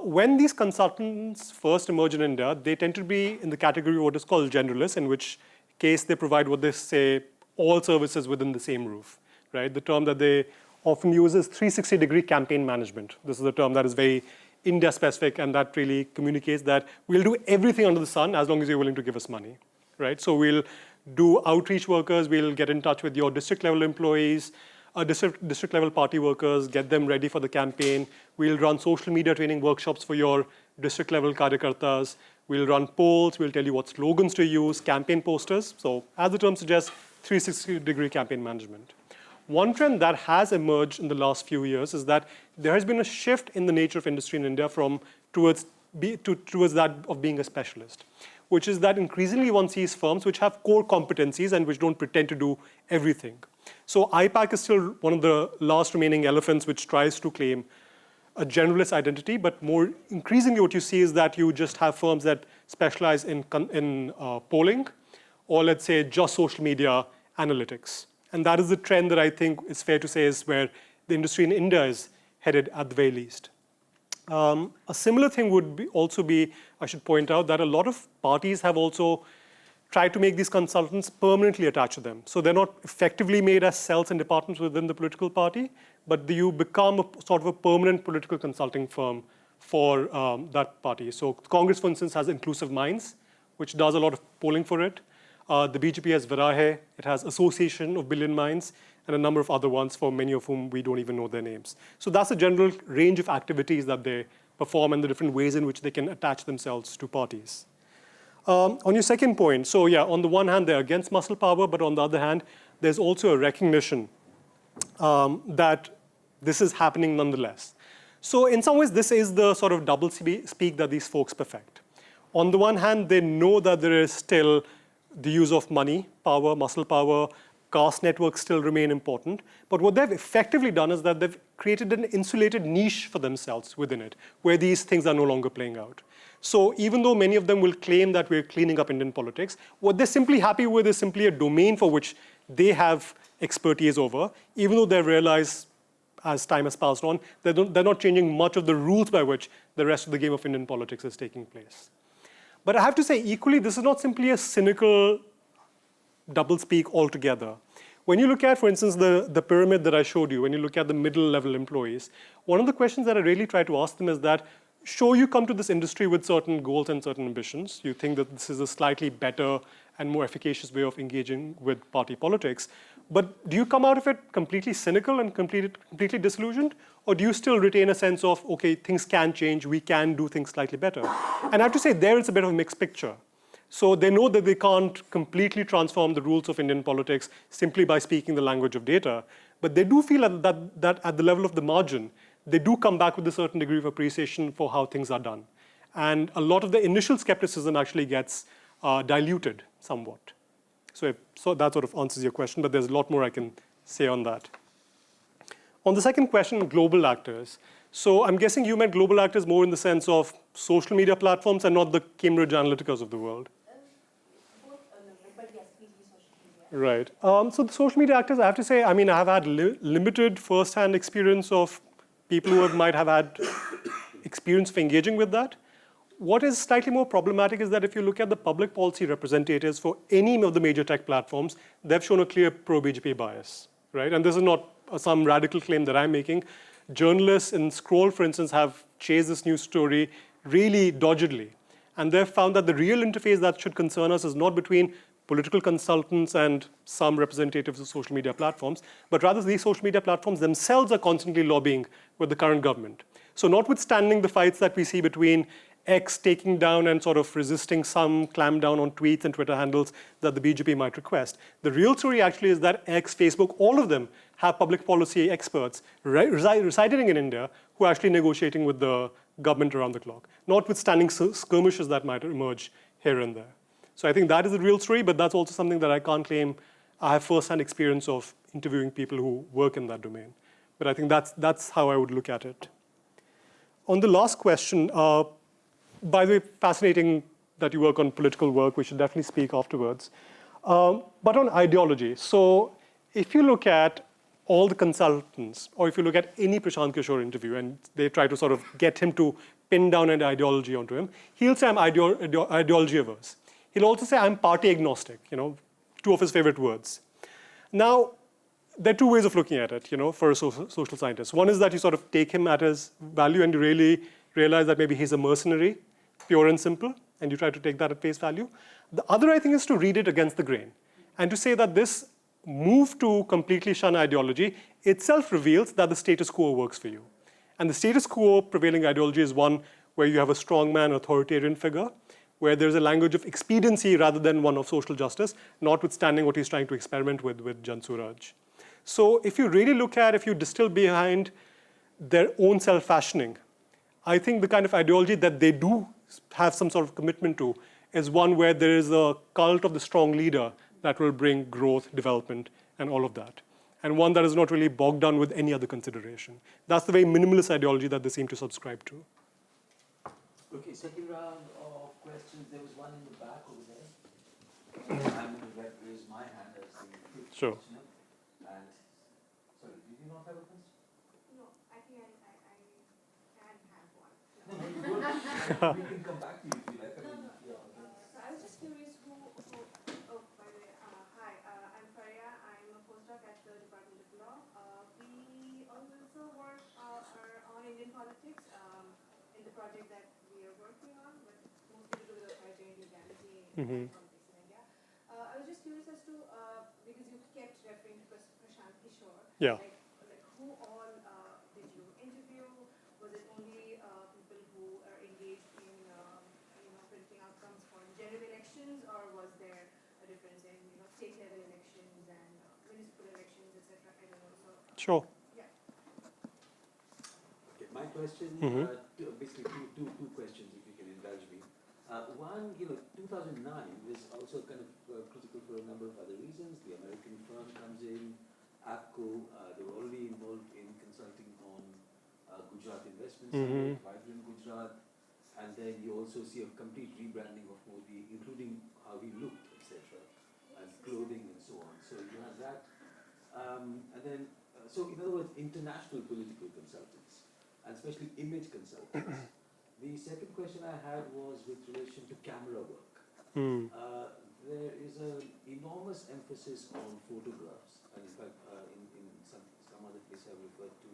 S1: When these consultants first emerge in India, they tend to be in the category of what is called generalists, in which case they provide what they say all services within the same roof, right? The term that they often use is 360-degree campaign management. This is a term that is very India-specific, and that really communicates that we'll do everything under the sun as long as you're willing to give us money, right? So we'll do outreach workers, we'll get in touch with your district-level employees, district-level party workers, get them ready for the campaign. We'll run social media training workshops for your district-level karyakartas. We'll run polls, we'll tell you what slogans to use, campaign posters. So as the term suggests, 360-degree campaign management. One trend that has emerged in the last few years is that there has been a shift in the nature of industry in India towards that of being a specialist, which is that increasingly one sees firms which have core competencies and which don't pretend to do everything. So IPAC is still one of the last remaining elephants which tries to claim a generalist identity, but more increasingly what you see is that you just have firms that specialize in polling, or let's say just social media analytics. And that is the trend that I think is fair to say is where the industry in India is headed at the very least. A similar thing would also be, I should point out, that a lot of parties have also tried to make these consultants permanently attached to them. So they're not effectively made as cells and departments within the political party, but you become sort of a permanent political consulting firm for that party. So Congress, for instance, has Inclusive Minds, which does a lot of polling for it. The BJP has Virahe, it has Association of Billion Minds, and a number of other ones for many of whom we don't even know their names. So that's a general range of activities that they perform and the different ways in which they can attach themselves to parties. On your second point, so yeah, on the one hand, they're against muscle power, but on the other hand, there's also a recognition that this is happening nonetheless. So in some ways, this is the sort of double speak that these folks perfect. On the one hand, they know that there is still the use of money, power, muscle power, caste networks still remain important. But what they've effectively done is that they've created an insulated niche for themselves within it, where these things are no longer playing out. So even though many of them will claim that we're cleaning up Indian politics, what they're simply happy with is simply a domain for which they have expertise over, even though they realize as time has passed on, they're not changing much of the rules by which the rest of the game of Indian politics is taking place. But I have to say, equally, this is not simply a cynical doublespeak altogether. When you look at, for instance, the pyramid that I showed you, when you look at the middle-level employees, one of the questions that I really try to ask them is that, sure, you come to this industry with certain goals and certain ambitions. You think that this is a slightly better and more efficacious way of engaging with party politics. But do you come out of it completely cynical and completely disillusioned? Or do you still retain a sense of, okay, things can change, we can do things slightly better? And I have to say, there it's a bit of a mixed picture. So they know that they can't completely transform the rules of Indian politics simply by speaking the language of data. But they do feel that at the level of the margin, they do come back with a certain degree of appreciation for how things are done. And a lot of the initial skepticism actually gets diluted somewhat. So that sort of answers your question, but there's a lot more I can say on that. On the second question, global actors. So I'm guessing you meant global actors more in the sense of social media platforms and not the Cambridge Analyticas of the world.
S3: Both a little bit, but yes, please be social media.
S1: Right. So the social media actors, I have to say, I mean, I have had limited first-hand experience of people who might have had experience of engaging with that. What is slightly more problematic is that if you look at the public policy representatives for any of the major tech platforms, they've shown a clear pro-BJP bias, right? And this is not some radical claim that I'm making. Journalists in Scroll, for instance, have chased this news story really doggedly. And they've found that the real interface that should concern us is not between political consultants and some representatives of social media platforms, but rather these social media platforms themselves are constantly lobbying with the current government. So notwithstanding the fights that we see between X taking down and sort of resisting some clamp down on tweets and Twitter handles that the BJP might request, the real story actually is that X, Facebook, all of them have public policy experts residing in India who are actually negotiating with the government around the clock, notwithstanding skirmishes that might emerge here and there. So I think that is the real story, but that's also something that I can't claim I have first-hand experience of interviewing people who work in that domain. But I think that's how I would look at it. On the last question, by the way, fascinating that you work on political work. We should definitely speak afterwards. But on ideology, so if you look at all the consultants, or if you look at any Prashant Kishore interview, and they try to sort of get him to pin down an ideology onto him, he'll say, I'm ideology averse. He'll also say, I'm party agnostic, two of his favorite words. Now, there are two ways of looking at it, for a social scientist. One is that you sort of take him at his value and you really realize that maybe he's a mercenary, pure and simple, and you try to take that at face value. The other, I think, is to read it against the grain and to say that this move to completely shun ideology itself reveals that the status quo works for you. And the status quo prevailing ideology is one where you have a strongman, authoritarian figure, where there's a language of expediency rather than one of social justice, notwithstanding what he's trying to experiment with Jan Suraj. So if you really look at, if you distill behind their own self-fashioning, I think the kind of ideology that they do have some sort of commitment to is one where there is a cult of the strong leader that will bring growth, development, and all of that. And one that is not really bogged down with any other consideration. That's the very minimalist ideology that they seem to subscribe to.
S4: Okay, second round of questions. There was one in the back over there. I'm going to raise my hand as the fifth
S1: Sure.
S4: questioner. And, sorry, did you not have a question?
S3: No, I think I can have one.
S4: We can come back to you if you like.
S3: So I was just curious oh, by the way, hi, I'm Faria. I'm a postdoc at the Department of Law. We also work on Indian politics in the project that we are working on, but mostly to do with authoritarian legality and politics in India. I was just curious as to, because you kept referring to Prashant Kishore,
S1: Yeah.
S3: like who all did you interview? Was it only people who are engaged in predicting outcomes for general elections, or was there a difference in state level elections and municipal elections, etc.? I don't know. So
S1: Sure.
S3: yeah.
S4: Okay, my question, basically two questions, if you can indulge me. One, 2009 is also kind of critical for a number of other reasons. The American firm comes in, APCO, they were already involved in consulting on Gujarat Investment Summit, Vibrant Gujarat, and then you also see a complete rebranding of Modi, including how he looked, etc., and clothing and so on. So you have that. And then, so in other words, international political consultants, and especially image consultants. The second question I had was with relation to camera work. There is an enormous emphasis on photographs, and in fact, in some other place I've referred to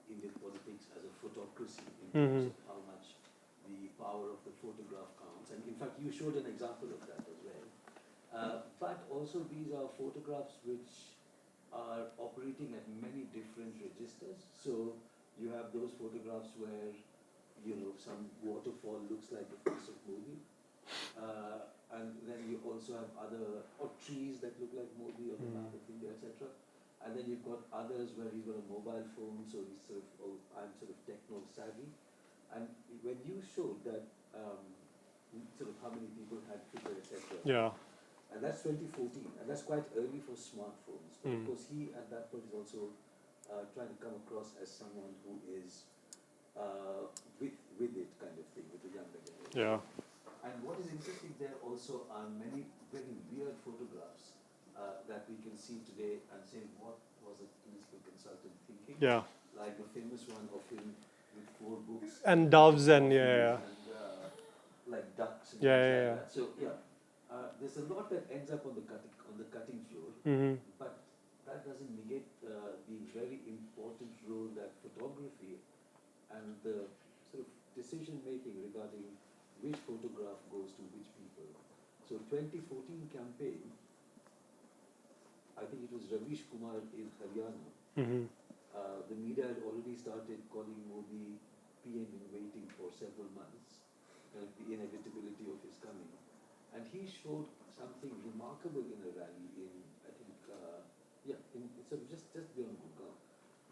S4: Indian politics as a photocracy in terms of how much the power of the photograph counts. And in fact, you showed an example of that as well. But also these are photographs which are operating at many different registers. So you have those photographs where some waterfall looks like the face of Modi. And then you also have or trees that look like Modi on the map of India, etc. And then you've got others where he's got a mobile phone, so he's I'm sort of techno savvy. And when you showed that, sort of how many people had Twitter, etc.
S1: Yeah.
S4: And that's 2014, and that's quite early for smartphones. But of course, he at that point is also trying to come across as someone who is with it kind of thing, with the younger generation.
S1: Yeah.
S4: And what is interesting there also are many very weird photographs that we can see today and say, what was a political consultant thinking?
S1: Yeah.
S4: Like the famous one of him with 4 books.
S1: And doves and yeah.
S4: And like ducks and
S1: Yeah,
S4: things
S1: yeah,
S4: like
S1: yeah.
S4: that. So there's a lot that ends up on the cutting floor, but that doesn't negate the very important role that photography and the sort of decision making regarding which photograph goes to which people. So 2014 campaign, I think it was Ravish Kumar in Haryana. The media had already started calling Modi PM in waiting for several months, the inevitability of his coming. And he showed something remarkable in a rally in, I think, sort of just beyond Gurgaon,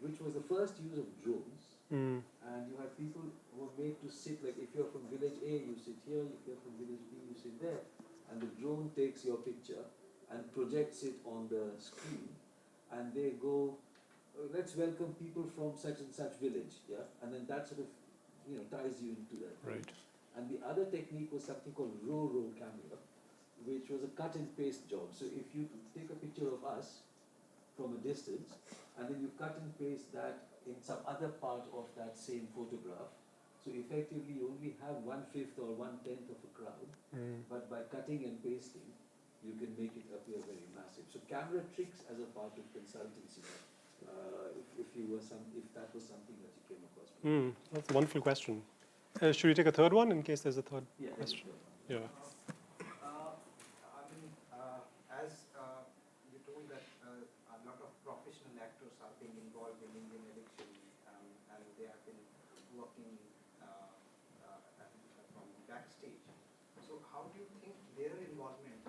S4: which was the first use of drones. And you had people who were made to sit, like if you're from village A, you sit here, if you're from village B, you sit there. And the drone takes your picture and projects it on the screen, and they go, let's welcome people from such and such village, yeah? And then that sort of, ties you into that.
S1: Right.
S4: And the other technique was something called row camera, which was a cut and paste job. So if you take a picture of us from a distance, and then you cut and paste that in some other part of that same photograph, so effectively you only have 1/5 or 1/10 of a crowd, but by cutting and pasting, you can make it appear very massive. So camera tricks as a part of consultancy, if that was something that you came across.
S1: That's a wonderful question. Should we take a third one in case there's a third question? Yeah.
S6: As you told that a lot of professional actors are being involved in Indian elections, and they have been working from backstage. So how do you think their involvement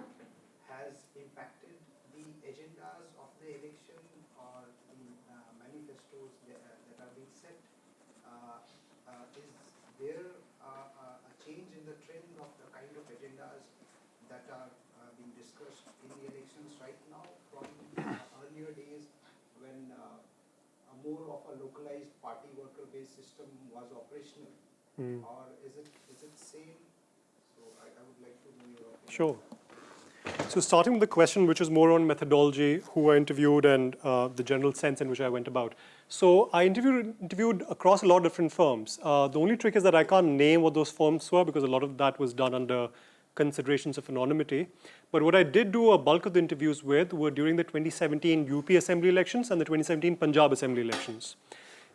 S6: has impacted the agendas of the election or the manifestos that are being set? Is there a change in the trend of the kind of agendas that are being discussed in the elections right now from earlier days when more of a localized party worker-based system was operational? Or is it same? So I would like to know your opinion.
S1: Sure. So starting with the question, which is more on methodology, who I interviewed, and the general sense in which I went about. So I interviewed across a lot of different firms. The only trick is that I can't name what those firms were because a lot of that was done under considerations of anonymity. But what I did do a bulk of the interviews with were during the 2017 UP Assembly elections and the 2017 Punjab Assembly elections.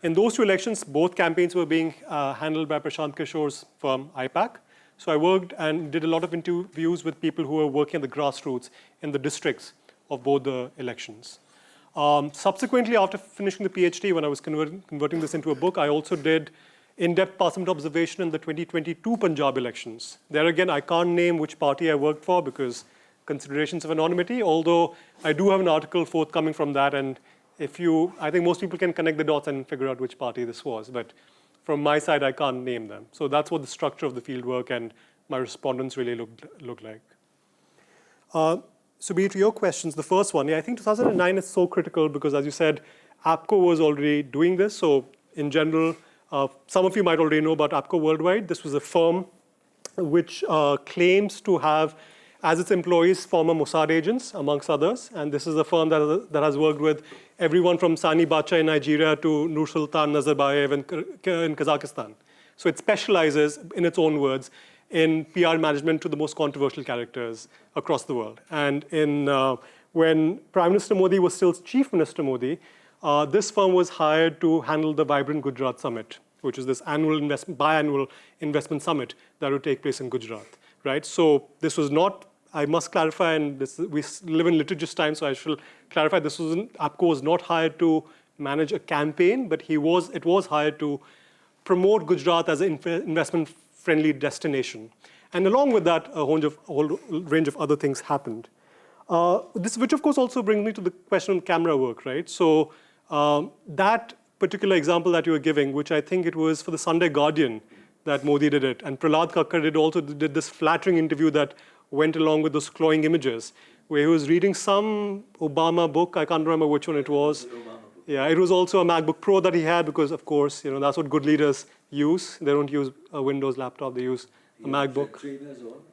S1: In those 2 elections, both campaigns were being handled by Prashant Kishore's firm, IPAC. So I worked and did a lot of interviews with people who were working at the grassroots in the districts of both the elections. Subsequently, after finishing the PhD, when I was converting this into a book, I also did in-depth parliament observation in the 2022 Punjab elections. There again, I can't name which party I worked for because considerations of anonymity, although I do have an article forthcoming from that, and I think most people can connect the dots and figure out which party this was, but from my side, I can't name them. So that's what the structure of the field work and my respondents really looked like. So to your questions, the first one, I think 2009 is so critical because, as you said, APCO was already doing this. So in general, some of you might already know about APCO Worldwide. This was a firm which claims to have as its employees former Mossad agents, amongst others. And this is a firm that has worked with everyone from Sani Bacha in Nigeria to Nur Sultan Nazarbayev in Kazakhstan. So it specializes, in its own words, in PR management to the most controversial characters across the world. And when Prime Minister Modi was still Chief Minister Modi, this firm was hired to handle the Vibrant Gujarat Summit, which is this biannual investment summit that would take place in Gujarat, right? So this was not, I must clarify, and we live in litigious times, so I shall clarify, APCO was not hired to manage a campaign, but it was hired to promote Gujarat as an investment-friendly destination. And along with that, a whole range of other things happened. Which of course also brings me to the question of camera work, right? So that particular example that you were giving, which I think it was for the Sunday Guardian that Modi did it, and Prahlad Kakkar did this flattering interview that went along with those clawing images, where he was reading some Obama book. I can't remember which one it was. Yeah, it was also a MacBook Pro that he had because, of course, that's what good leaders use. They don't use a Windows laptop. They use a MacBook.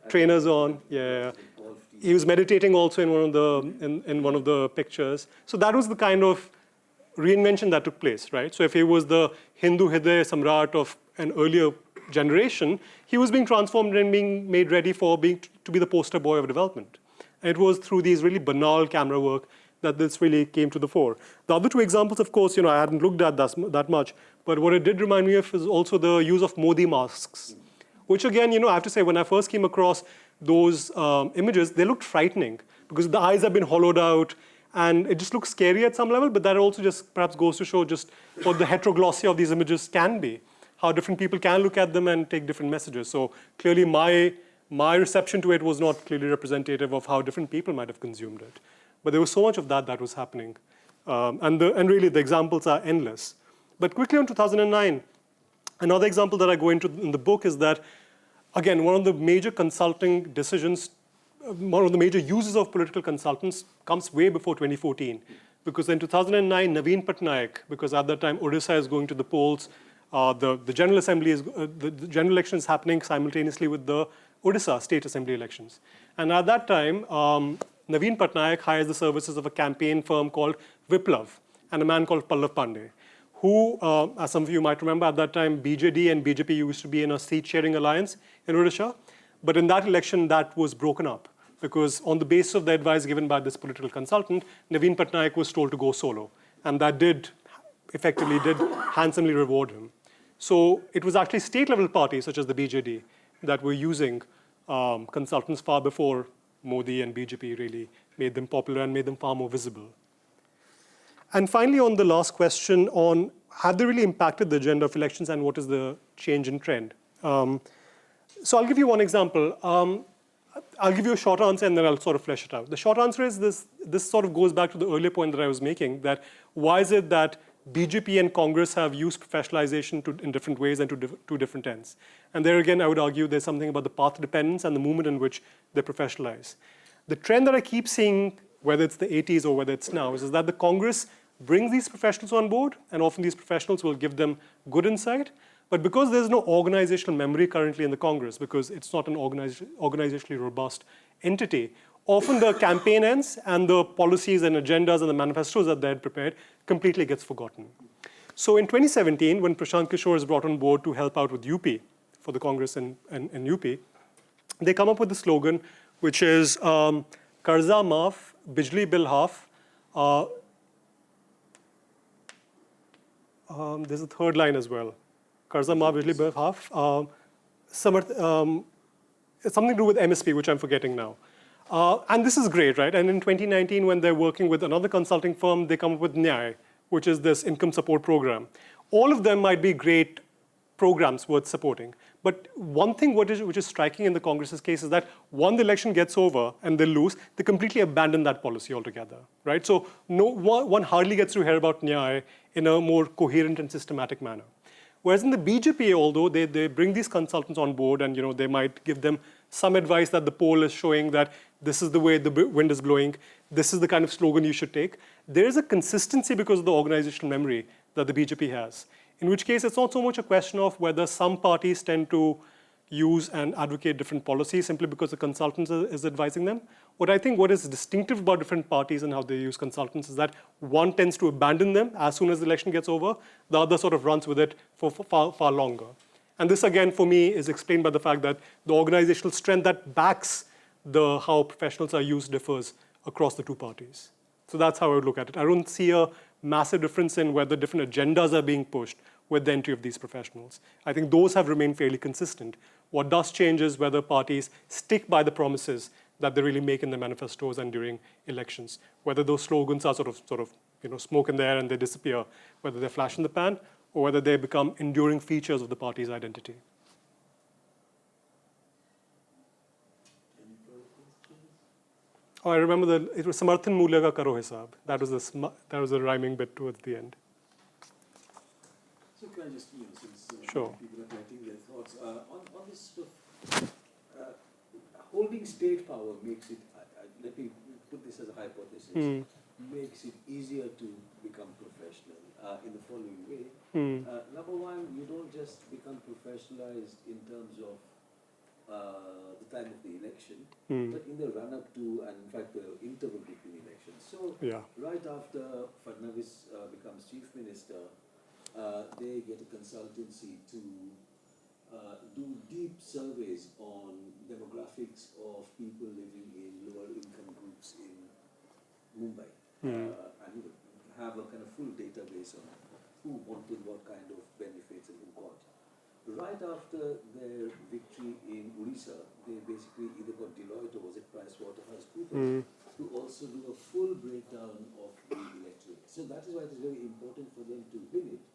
S1: Trainers on. Yeah. He was meditating also in one of the pictures. So that was the kind of reinvention that took place, right? So if he was the Hindu Hriday Samrat of an earlier generation, he was being transformed and being made ready to be the poster boy of development. And it was through these really banal camera work that this really came to the fore. The other two examples, of course, I hadn't looked at that much, but what it did remind me of is also the use of Modi masks, which again, I have to say, when I first came across those images, they looked frightening because the eyes have been hollowed out, and it just looks scary at some level, but that also just perhaps goes to show just what the heteroglossy of these images can be, how different people can look at them and take different messages. So clearly my reception to it was not clearly representative of how different people might have consumed it. But there was so much of that was happening. And really the examples are endless. But quickly on 2009, another example that I go into in the book is that, again, one of the major consulting decisions, one of the major uses of political consultants comes way before 2014. Because in 2009, Naveen Patnaik, because at that time Odisha is going to the polls, the General Assembly the general election is happening simultaneously with the Odisha State Assembly elections. And at that time, Naveen Patnaik hires the services of a campaign firm called Viplav and a man called Pallav Pandey, who, as some of you might remember, at that time, BJD and BJP used to be in a seat-sharing alliance in Odisha. But in that election, that was broken up because on the basis of the advice given by this political consultant, Naveen Patnaik was told to go solo. And that effectively did handsomely reward him. So it was actually state-level parties, such as the BJD, that were using consultants far before Modi and BJP really made them popular and made them far more visible. And finally, on the last question on have they really impacted the agenda of elections and what is the change in trend? So I'll give you one example. I'll give you a short answer and then I'll sort of flesh it out. The short answer is this sort of goes back to the earlier point that I was making, that why is it that BJP and Congress have used professionalization in different ways and to different ends. And there again, I would argue there's something about the path dependence and the movement in which they professionalize. The trend that I keep seeing, whether it's the 80s or whether it's now, is that the Congress brings these professionals on board, and often these professionals will give them good insight. But because there's no organizational memory currently in the Congress, because it's not an organizationally robust entity, often the campaign ends and the policies and agendas and the manifestos that they had prepared completely gets forgotten. So in 2017, when Prashant Kishore is brought on board to help out with UP, for the Congress in UP, they come up with the slogan, which is Karza Maaf, Bijli Bill Half. There's a third line as well. Karza Maaf, Bijli Bill Half. It's something to do with MSP, which I'm forgetting now. And this is great, right? And in 2019, when they're working with another consulting firm, they come up with Nyay, which is this income support program. All of them might be great programs worth supporting. But one thing which is striking in the Congress's case is that when the election gets over and they lose, they completely abandon that policy altogether, right? So one hardly gets to hear about Nyay in a more coherent and systematic manner. Whereas in the BJP, although they bring these consultants on board and they might give them some advice that the poll is showing that this is the way the wind is blowing, this is the kind of slogan you should take, there is a consistency because of the organizational memory that the BJP has. In which case, it's not so much a question of whether some parties tend to use and advocate different policies simply because the consultant is advising them. What is distinctive about different parties and how they use consultants is that one tends to abandon them as soon as the election gets over, the other sort of runs with it for far longer. And this, again, for me, is explained by the fact that the organizational strength that backs how professionals are used differs across the two parties. So that's how I would look at it. I don't see a massive difference in whether different agendas are being pushed with the entry of these professionals. I think those have remained fairly consistent. What does change is whether parties stick by the promises that they really make in their manifestos and during elections. Whether those slogans are sort of smoke in the air and they disappear, whether they're flash in the pan, or whether they become enduring features of the party's identity.
S4: Any further questions?
S1: Oh, I remember it was Samarthan Mulya ka karo hisab. That was the rhyming bit towards the end.
S4: So can I just, since
S1: Sure.
S4: people are collecting their thoughts, on this sort of holding state power makes it, let me put this as a hypothesis, makes it easier to become professional in the following way. Number one, you don't just become professionalized in terms of the time of the election, but in the run-up to, and in fact, the interval between elections. So, right after Fadnavis becomes chief minister, they get a consultancy to do deep surveys on demographics of people living in lower income groups in Mumbai, and have a kind of full database on who wanted what kind of benefits and who got. Right after their victory in Odisha, they basically either got Deloitte or was it PricewaterhouseCoopers to also do a full breakdown of the electorate. So that is why it is very important for them to win it.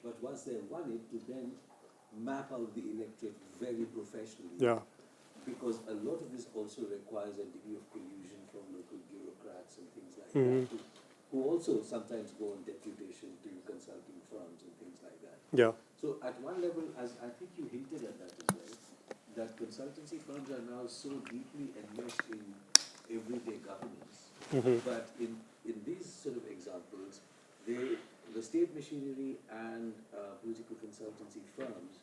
S4: But once they have won it, to then map out the electorate very professionally. Yeah. Because a lot of this also requires a degree of collusion from local bureaucrats and things like that, who also sometimes go on deputation to consulting firms and things like that.
S1: Yeah.
S4: So at one level, as I think you hinted at that as well, that consultancy firms are now so deeply enmeshed in everyday governance. But in these sort of examples, the state machinery and political consultancy firms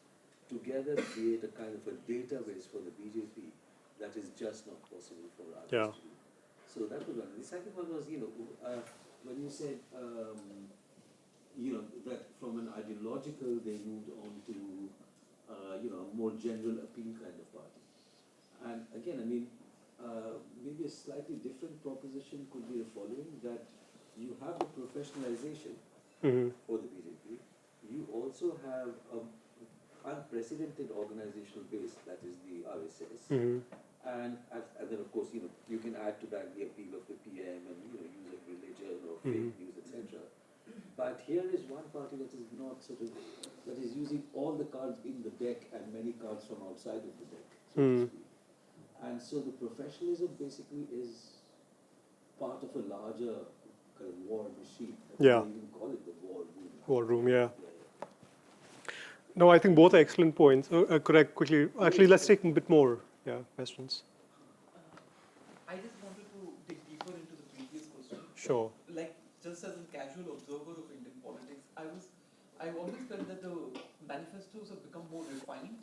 S4: together create a kind of a database for the BJP that is just not possible for others to do. So that was one. The second one was, when you said, that from an ideological they moved on to, a more general appeal kind of party. And again, I mean, maybe a slightly different proposition could be the following, that you have the professionalization for the BJP. You also have an unprecedented organizational base, that is the RSS. And then, of course, you can add to that the appeal of the PM and, use of religion or fake news, etc. But here is one party that is not that is using all the cards in the deck and many cards from outside of the deck, so to speak. And so the professionalism basically is part of a larger kind of war machine. They even call it the war room.
S1: War room, yeah. No, I think both are excellent points. Correct, quickly. Actually, let's take a bit more questions.
S2: I just wanted to dig deeper into the previous question.
S1: Sure.
S2: Like, just as a casual observer of Indian politics, I always felt that the manifestos have become more refined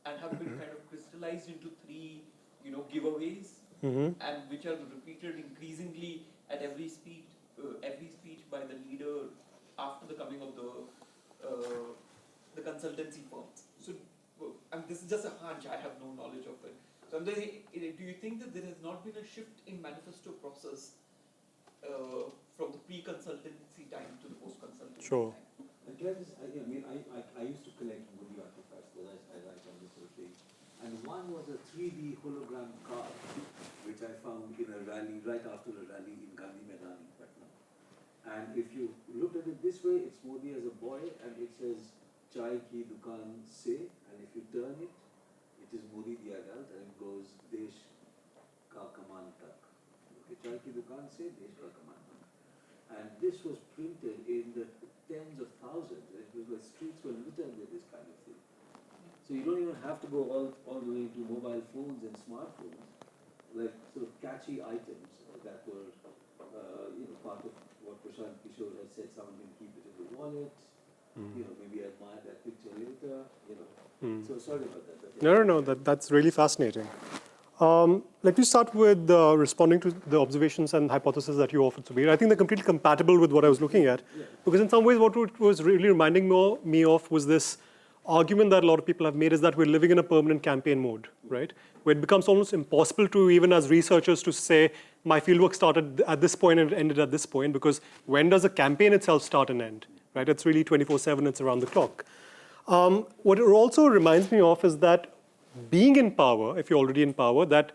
S2: and have been kind of crystallized into three, giveaways, and which are repeated increasingly at every speech by the leader after the coming of the consultancy firms. So, and this is just a hunch, I have no knowledge of it. So I'm saying, do you think that there has not been a shift in manifesto process from the pre-consultancy time to the post-consultancy time?
S4: I used to collect Moody artifacts because I write on this sort of thing. And one was a 3D hologram card, which I found in a rally, right after a rally in Gandhi Maidan in Patna. And if you look at it this way, it's Modi as a boy, and it says, Chai ki dukan se, and if you turn it, it is Modi the adult, and it goes, Desh ka kaman tak. Okay, Chai ki dukan se, Desh ka kaman tak. And this was printed in the tens of thousands. It was the streets were littered with this kind of thing. So you don't even have to go all the way to mobile phones and smartphones, like sort of catchy items that were, part of what Prashant Kishore has said. Someone can keep it in the wallet, maybe admire that picture later, So sorry about that. But
S1: No, that's really fascinating. Let me start with responding to the observations and hypotheses that you offered, Subir. I think they're completely compatible with what I was looking at.
S4: Yeah.
S1: Because in some ways, what it was really reminding me of was this argument that a lot of people have made is that we're living in a permanent campaign mode, right? Where it becomes almost impossible to, even as researchers, to say, my fieldwork started at this point and it ended at this point, because when does a campaign itself start and end, right? It's really 24/7, it's around the clock. What it also reminds me of is that being in power, if you're already in power, that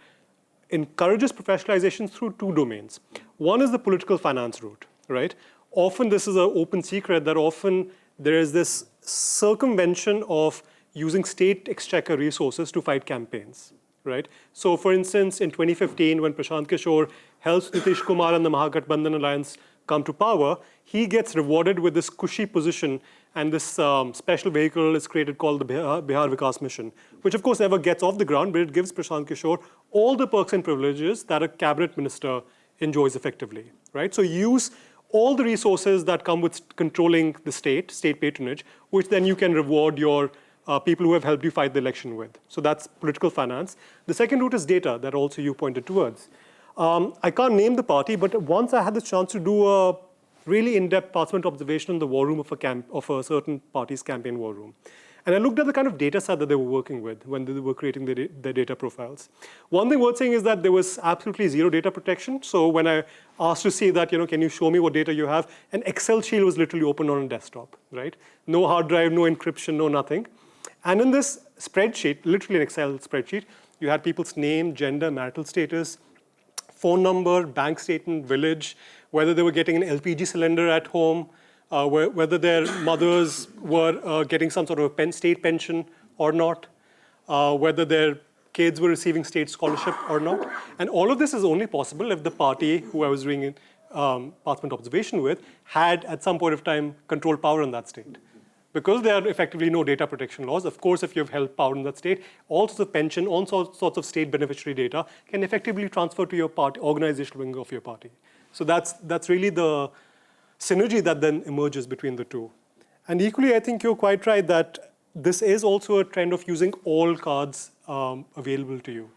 S1: encourages professionalization through two domains. One is the political finance route, right? Often this is an open secret that often there is this circumvention of using state exchequer resources to fight campaigns, right? So for instance, in 2015, when Prashant Kishore helps Nitish Kumar and the Mahagathbandhan alliance come to power, he gets rewarded with this cushy position, and this special vehicle is created called the Bihar Vikas Mission, which of course never gets off the ground, but it gives Prashant Kishore all the perks and privileges that a cabinet minister enjoys effectively, right? So use all the resources that come with controlling the state patronage, which then you can reward your people who have helped you fight the election with. So that's political finance. The second route is data that also you pointed towards. I can't name the party, but once I had the chance to do a really in-depth participant observation in the war room of a certain party's campaign war room. And I looked at the kind of data set that they were working with when they were creating their data profiles. One thing worth saying is that there was absolutely zero data protection. So when I asked to see that, can you show me what data you have, an Excel sheet was literally open on a desktop, right? No hard drive, no encryption, no nothing. And in this spreadsheet, literally an Excel spreadsheet, you had people's name, gender, marital status, phone number, bank statement, village, whether they were getting an LPG cylinder at home, whether their mothers were getting some sort of a state pension or not, whether their kids were receiving state scholarship or not. And all of this is only possible if the party who I was doing participant observation with had at some point of time controlled power in that state. Because there are effectively no data protection laws, of course, if you've held power in that state, all sorts of pension, all sorts of state beneficiary data can effectively transfer to your party, organizational wing of your party. So that's really the synergy that then emerges between the two. And equally, I think you're quite right that this is also a trend of using all cards available to you.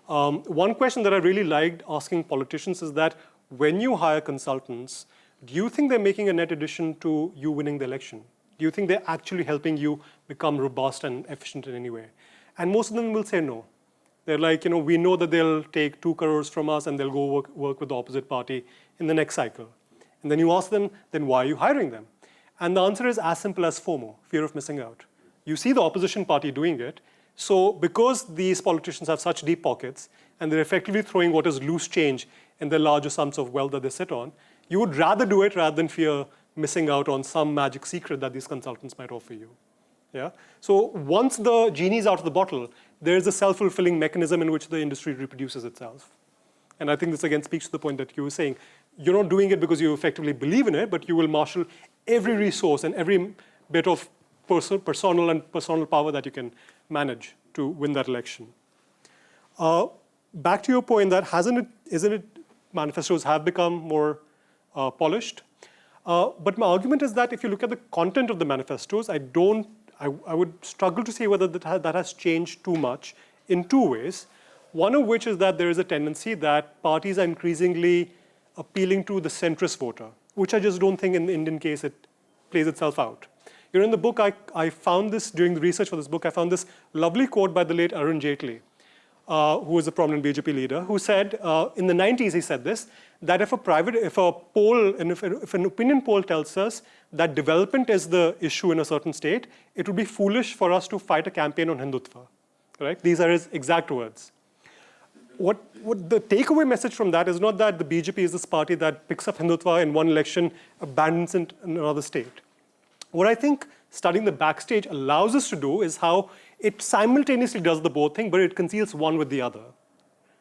S1: One question that I really liked asking politicians is that when you hire consultants, do you think they're making a net addition to you winning the election? Do you think they're actually helping you become robust and efficient in any way? And most of them will say no. They're like, we know that they'll take 2 crores from us and they'll go work with the opposite party in the next cycle. And then you ask them, then why are you hiring them? And the answer is as simple as FOMO, fear of missing out. You see the opposition party doing it. So because these politicians have such deep pockets and they're effectively throwing what is loose change in the larger sums of wealth that they sit on, you would rather do it rather than fear missing out on some magic secret that these consultants might offer you. Yeah? So once the genie's out of the bottle, there's a self-fulfilling mechanism in which the industry reproduces itself. And I think this again speaks to the point that you were saying. You're not doing it because you effectively believe in it, but you will marshal every resource and every bit of personal power that you can manage to win that election. Back to your point that isn't it manifestos have become more polished? But my argument is that if you look at the content of the manifestos, I would struggle to see whether that has changed too much in 2 ways. One of which is that there is a tendency that parties are increasingly appealing to the centrist voter, which I just don't think in the Indian case it plays itself out. In the book, I found this, during the research for this book, I found this lovely quote by the late Arun Jaitley, who was a prominent BJP leader, who said, in the 90s he said this, that if an opinion poll tells us that development is the issue in a certain state, it would be foolish for us to fight a campaign on Hindutva. Right? These are his exact words. What the takeaway message from that is not that the BJP is this party that picks up Hindutva in one election, abandons it in another state. What I think studying the Backstage allows us to do is how it simultaneously does the both thing, but it conceals one with the other.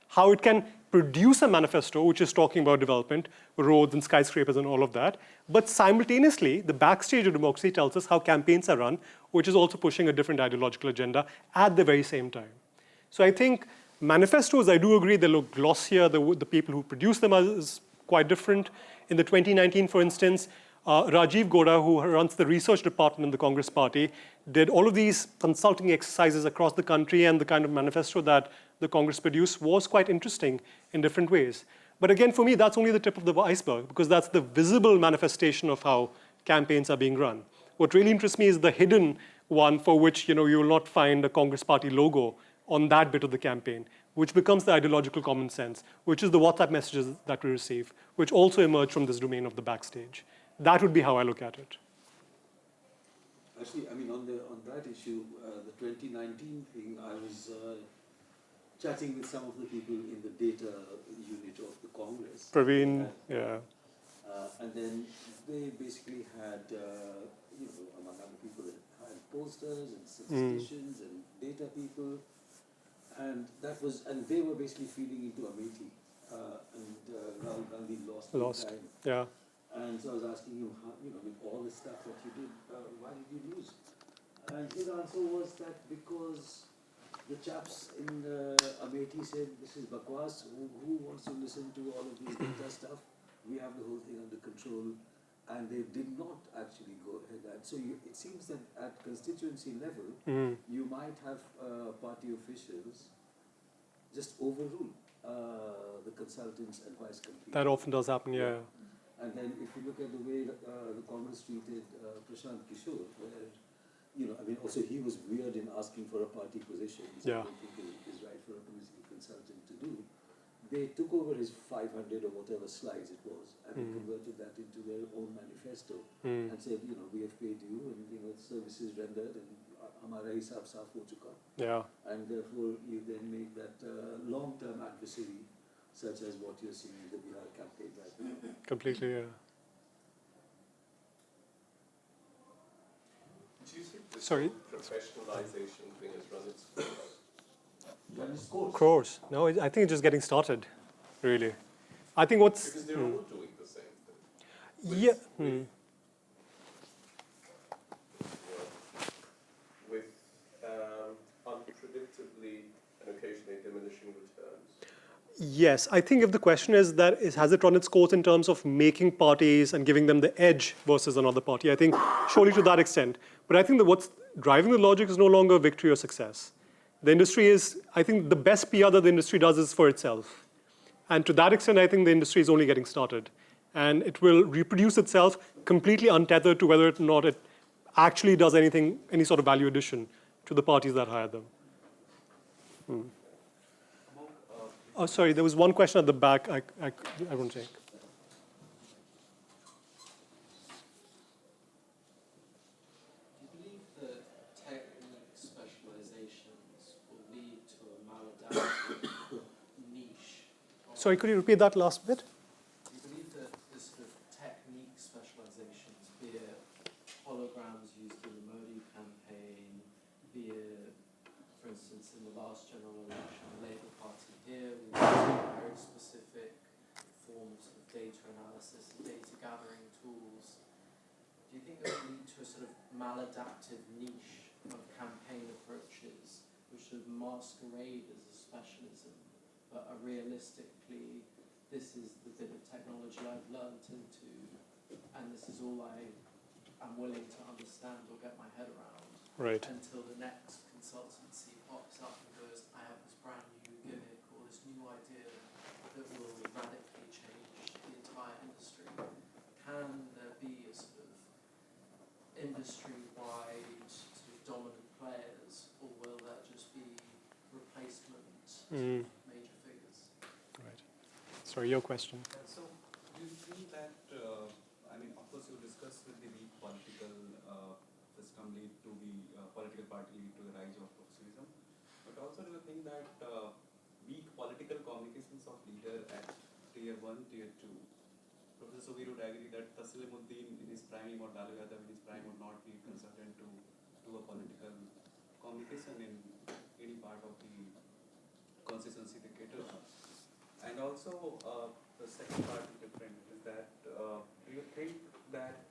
S1: How it can produce a manifesto which is talking about development, roads and skyscrapers and all of that. But simultaneously, the backstage of democracy tells us how campaigns are run, which is also pushing a different ideological agenda at the very same time. So I think manifestos, I do agree, they look glossier. The people who produce them is quite different. In the 2019, for instance, Rajiv Goda, who runs the research department in the Congress Party, did all of these consulting exercises across the country, and the kind of manifesto that the Congress produced was quite interesting in different ways. But again, for me, that's only the tip of the iceberg, because that's the visible manifestation of how campaigns are being run. What really interests me is the hidden one, for which you will not find a Congress Party logo on that bit of the campaign, which becomes the ideological common sense, which is the WhatsApp messages that we receive, which also emerge from this domain of the backstage. That would be how I look at it.
S4: Actually, I mean, on that issue, the 2019 thing, I was chatting with some of the people in the data unit of the Congress.
S1: Praveen, yeah.
S4: And then they basically had, among other people, they had pollsters and statisticians and data people, and they were basically feeding into Amethi, and Rahul Gandhi lost time.
S1: Yeah.
S4: And so I was asking him, with all the stuff that you did, why did you lose? And his answer was that because the chaps in Amethi said, this is bakwas, who wants to listen to all of this data stuff? We have the whole thing under control. And they did not actually go ahead. And so it seems that at constituency level, you might have party officials just overrule the consultant's advice completely.
S1: That often does happen, yeah.
S4: And then if you look at the way the Congress treated Prashant Kishore, where, also he was weird in asking for a party position, which I don't think is right for a political consultant to do. They took over his 500 or whatever slides it was, and they converted that into their own manifesto, and said, we have paid you, and services rendered, and hamara hisab saaf ho chuka.
S1: Yeah.
S4: And therefore, you then make that long-term adversary, such as what you're seeing in the Bihar campaign right now.
S1: Completely, yeah.
S7: Do you think this
S1: Sorry?
S7: professionalization thing has run its course?
S1: Of course. No, I think it's just getting started, really. I think what's...
S7: Because they're all doing the same thing.
S1: Yeah.
S7: With unpredictably and occasionally diminishing returns.
S1: Yes, I think if the question is that has it run its course in terms of making parties and giving them the edge versus another party, I think surely to that extent. But I think that what's driving the logic is no longer victory or success. The industry is, I think the best PR that the industry does is for itself. And to that extent, I think the industry is only getting started. And it will reproduce itself completely untethered to whether or not it actually does anything, any sort of value addition to the parties that hire them. Oh, sorry, there was one question at the back I won't take.
S8: Do you believe that technique specializations will lead to a maladaptive niche?
S1: Sorry, could you repeat that last bit?
S8: Do you believe that this sort of technique specializations, be it holograms used in the Modi campaign, be it, for instance, in the last general election, the Labour Party here, we used very specific forms of data analysis and data gathering tools. Do you think it will lead to a sort of maladaptive niche of campaign approaches which sort of masquerade as a specialism, but are realistically, this is the bit of technology I've learnt into, and this is all I am willing to understand or get my head around,
S1: Right.
S8: until the next consultancy pops up and goes, I have this brand new gimmick or this new idea that will radically change the entire industry. Can there be a sort of industry-wide sort of dominant players, or will there just be replacement major figures?
S1: Right. Sorry, your question.
S9: So, do you think that, of course you discussed with the weak political system lead to the political party lead to the rise of professionalism, but also do you think that weak political communications of leader at tier 1, tier 2, Professor Subir would agree that Taslimuddin in his prime or Lalu Yadav in his prime would not be consultant to do a political communication in any part of the constituency they cater to. And also, the second part is different, is that do you think that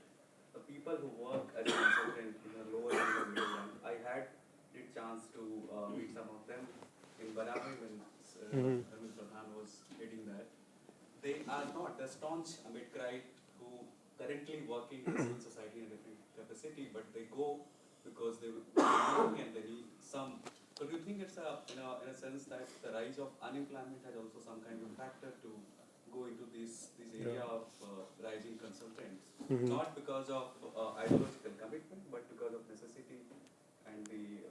S9: the people who work as a consultant in a lower and the middle rank, I had the chance to meet some of them in Barawi when Dharmendra Pradhan was leading that. They are not the staunch Ambedkarite who currently working in civil society in a different capacity, but they go because they young and they need some. So do you think it's in a sense that the rise of unemployment has also some kind of factor to go into this area of rising consultants, not because of ideological commitment, but because of necessity and the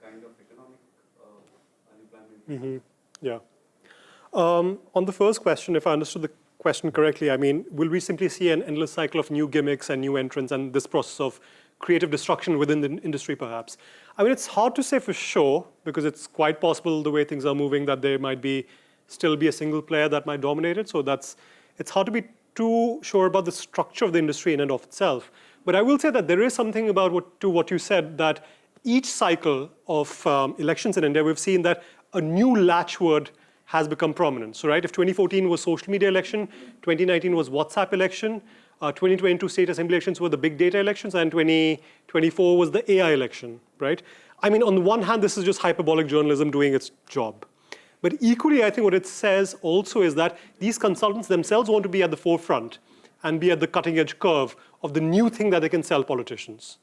S9: kind of economic unemployment?
S1: Yeah. On the first question, if I understood the question correctly, I mean, will we simply see an endless cycle of new gimmicks and new entrants and this process of creative destruction within the industry, perhaps? I mean, it's hard to say for sure, because it's quite possible the way things are moving that there might still be a single player that might dominate it. So it's hard to be too sure about the structure of the industry in and of itself. But I will say that there is something about what you said, that each cycle of elections in India, we've seen that a new latchword has become prominent. So right, if 2014 was social media election, 2019 was WhatsApp election, 2022 state assembly elections were the big data elections, and 2024 was the AI election, right? I mean, on the one hand, this is just hyperbolic journalism doing its job. But equally, I think what it says also is that these consultants themselves want to be at the forefront and be at the cutting edge curve of the new thing that they can sell politicians.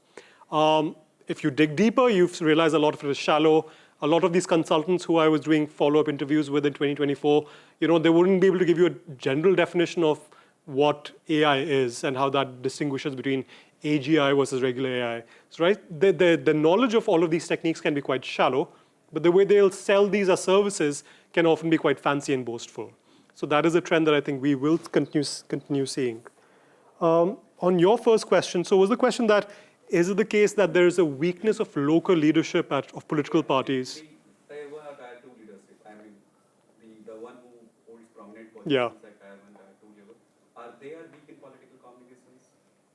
S1: If you dig deeper, you realize a lot of it is shallow. A lot of these consultants who I was doing follow-up interviews with in 2024, they wouldn't be able to give you a general definition of what AI is and how that distinguishes between AGI versus regular AI. So, right, the knowledge of all of these techniques can be quite shallow, but the way they'll sell these as services can often be quite fancy and boastful. So that is a trend that I think we will continue seeing. On your first question, so was the question that, is it the case that there is a weakness of local leadership of political parties?
S9: There were tier 2 leadership. I mean, the one who holds prominent
S1: Yeah.
S9: positions at tier 1, tier 2 level. Are they weak in political communications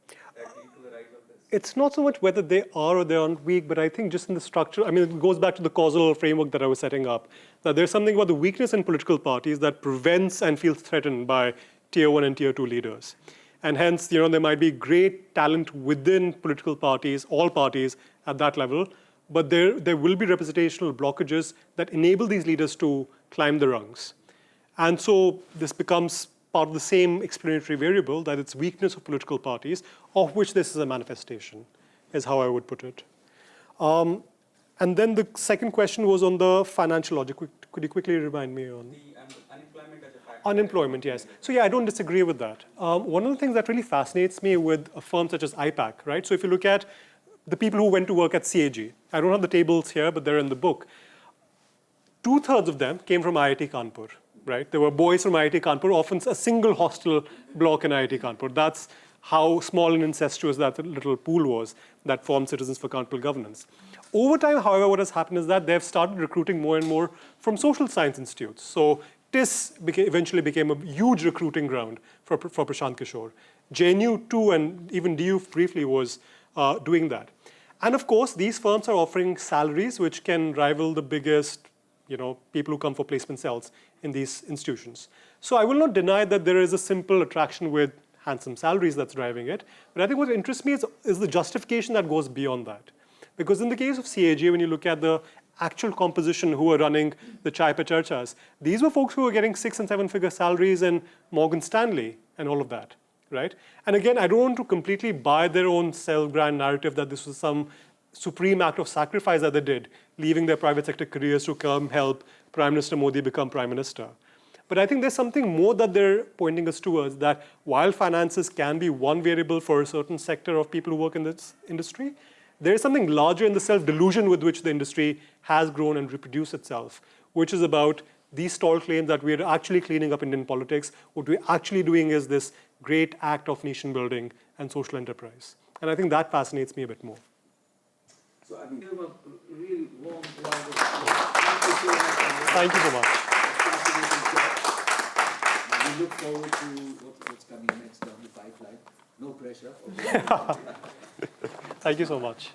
S9: that lead to the rise of this?
S1: It's not so much whether they are or they aren't weak, but I think just in the structure, I mean, it goes back to the causal framework that I was setting up, that there's something about the weakness in political parties that prevents and feels threatened by tier 1 and tier 2 leaders. And hence, there might be great talent within political parties, all parties at that level, but there will be representational blockages that enable these leaders to climb the rungs. And so this becomes part of the same explanatory variable, that it's weakness of political parties, of which this is a manifestation, is how I would put it. And then the second question was on the financial logic. Could you quickly remind me on?
S9: The unemployment as a factor.
S1: Unemployment, yes. So yeah, I don't disagree with that. One of the things that really fascinates me with a firm such as IPAC, right? So if you look at the people who went to work at CAG, I don't have the tables here, but they're in the book. 2/3 of them came from IIT Kanpur, right? There were boys from IIT Kanpur, often a single hostel block in IIT Kanpur. That's how small and incestuous that little pool was that formed Citizens for Accountable Governance. Over time, however, what has happened is that they've started recruiting more and more from social science institutes. So TIS eventually became a huge recruiting ground for Prashant Kishore. JNU too, and even DU briefly was doing that. And of course, these firms are offering salaries which can rival the biggest people who come for placement cells in these institutions. So I will not deny that there is a simple attraction with handsome salaries that's driving it. But I think what interests me is the justification that goes beyond that. Because in the case of CAG, when you look at the actual composition who were running the Chai Pe Charchas, these were folks who were getting 6- and 7-figure salaries in Morgan Stanley and all of that, right? And again, I don't want to completely buy their own self-grand narrative that this was some supreme act of sacrifice that they did, leaving their private sector careers to come help Prime Minister Modi become Prime Minister. But I think there's something more that they're pointing us towards, that while finances can be one variable for a certain sector of people who work in this industry, there is something larger in the self-delusion with which the industry has grown and reproduced itself, which is about these stall claims that we're actually cleaning up Indian politics. What we're actually doing is this great act of nation building and social enterprise. And I think that fascinates me a bit more.
S4: So I mean, give a really warm round of applause.
S1: Thank you so much.
S4: We look forward to what's coming next down the pipeline. No pressure.
S1: Thank you so much.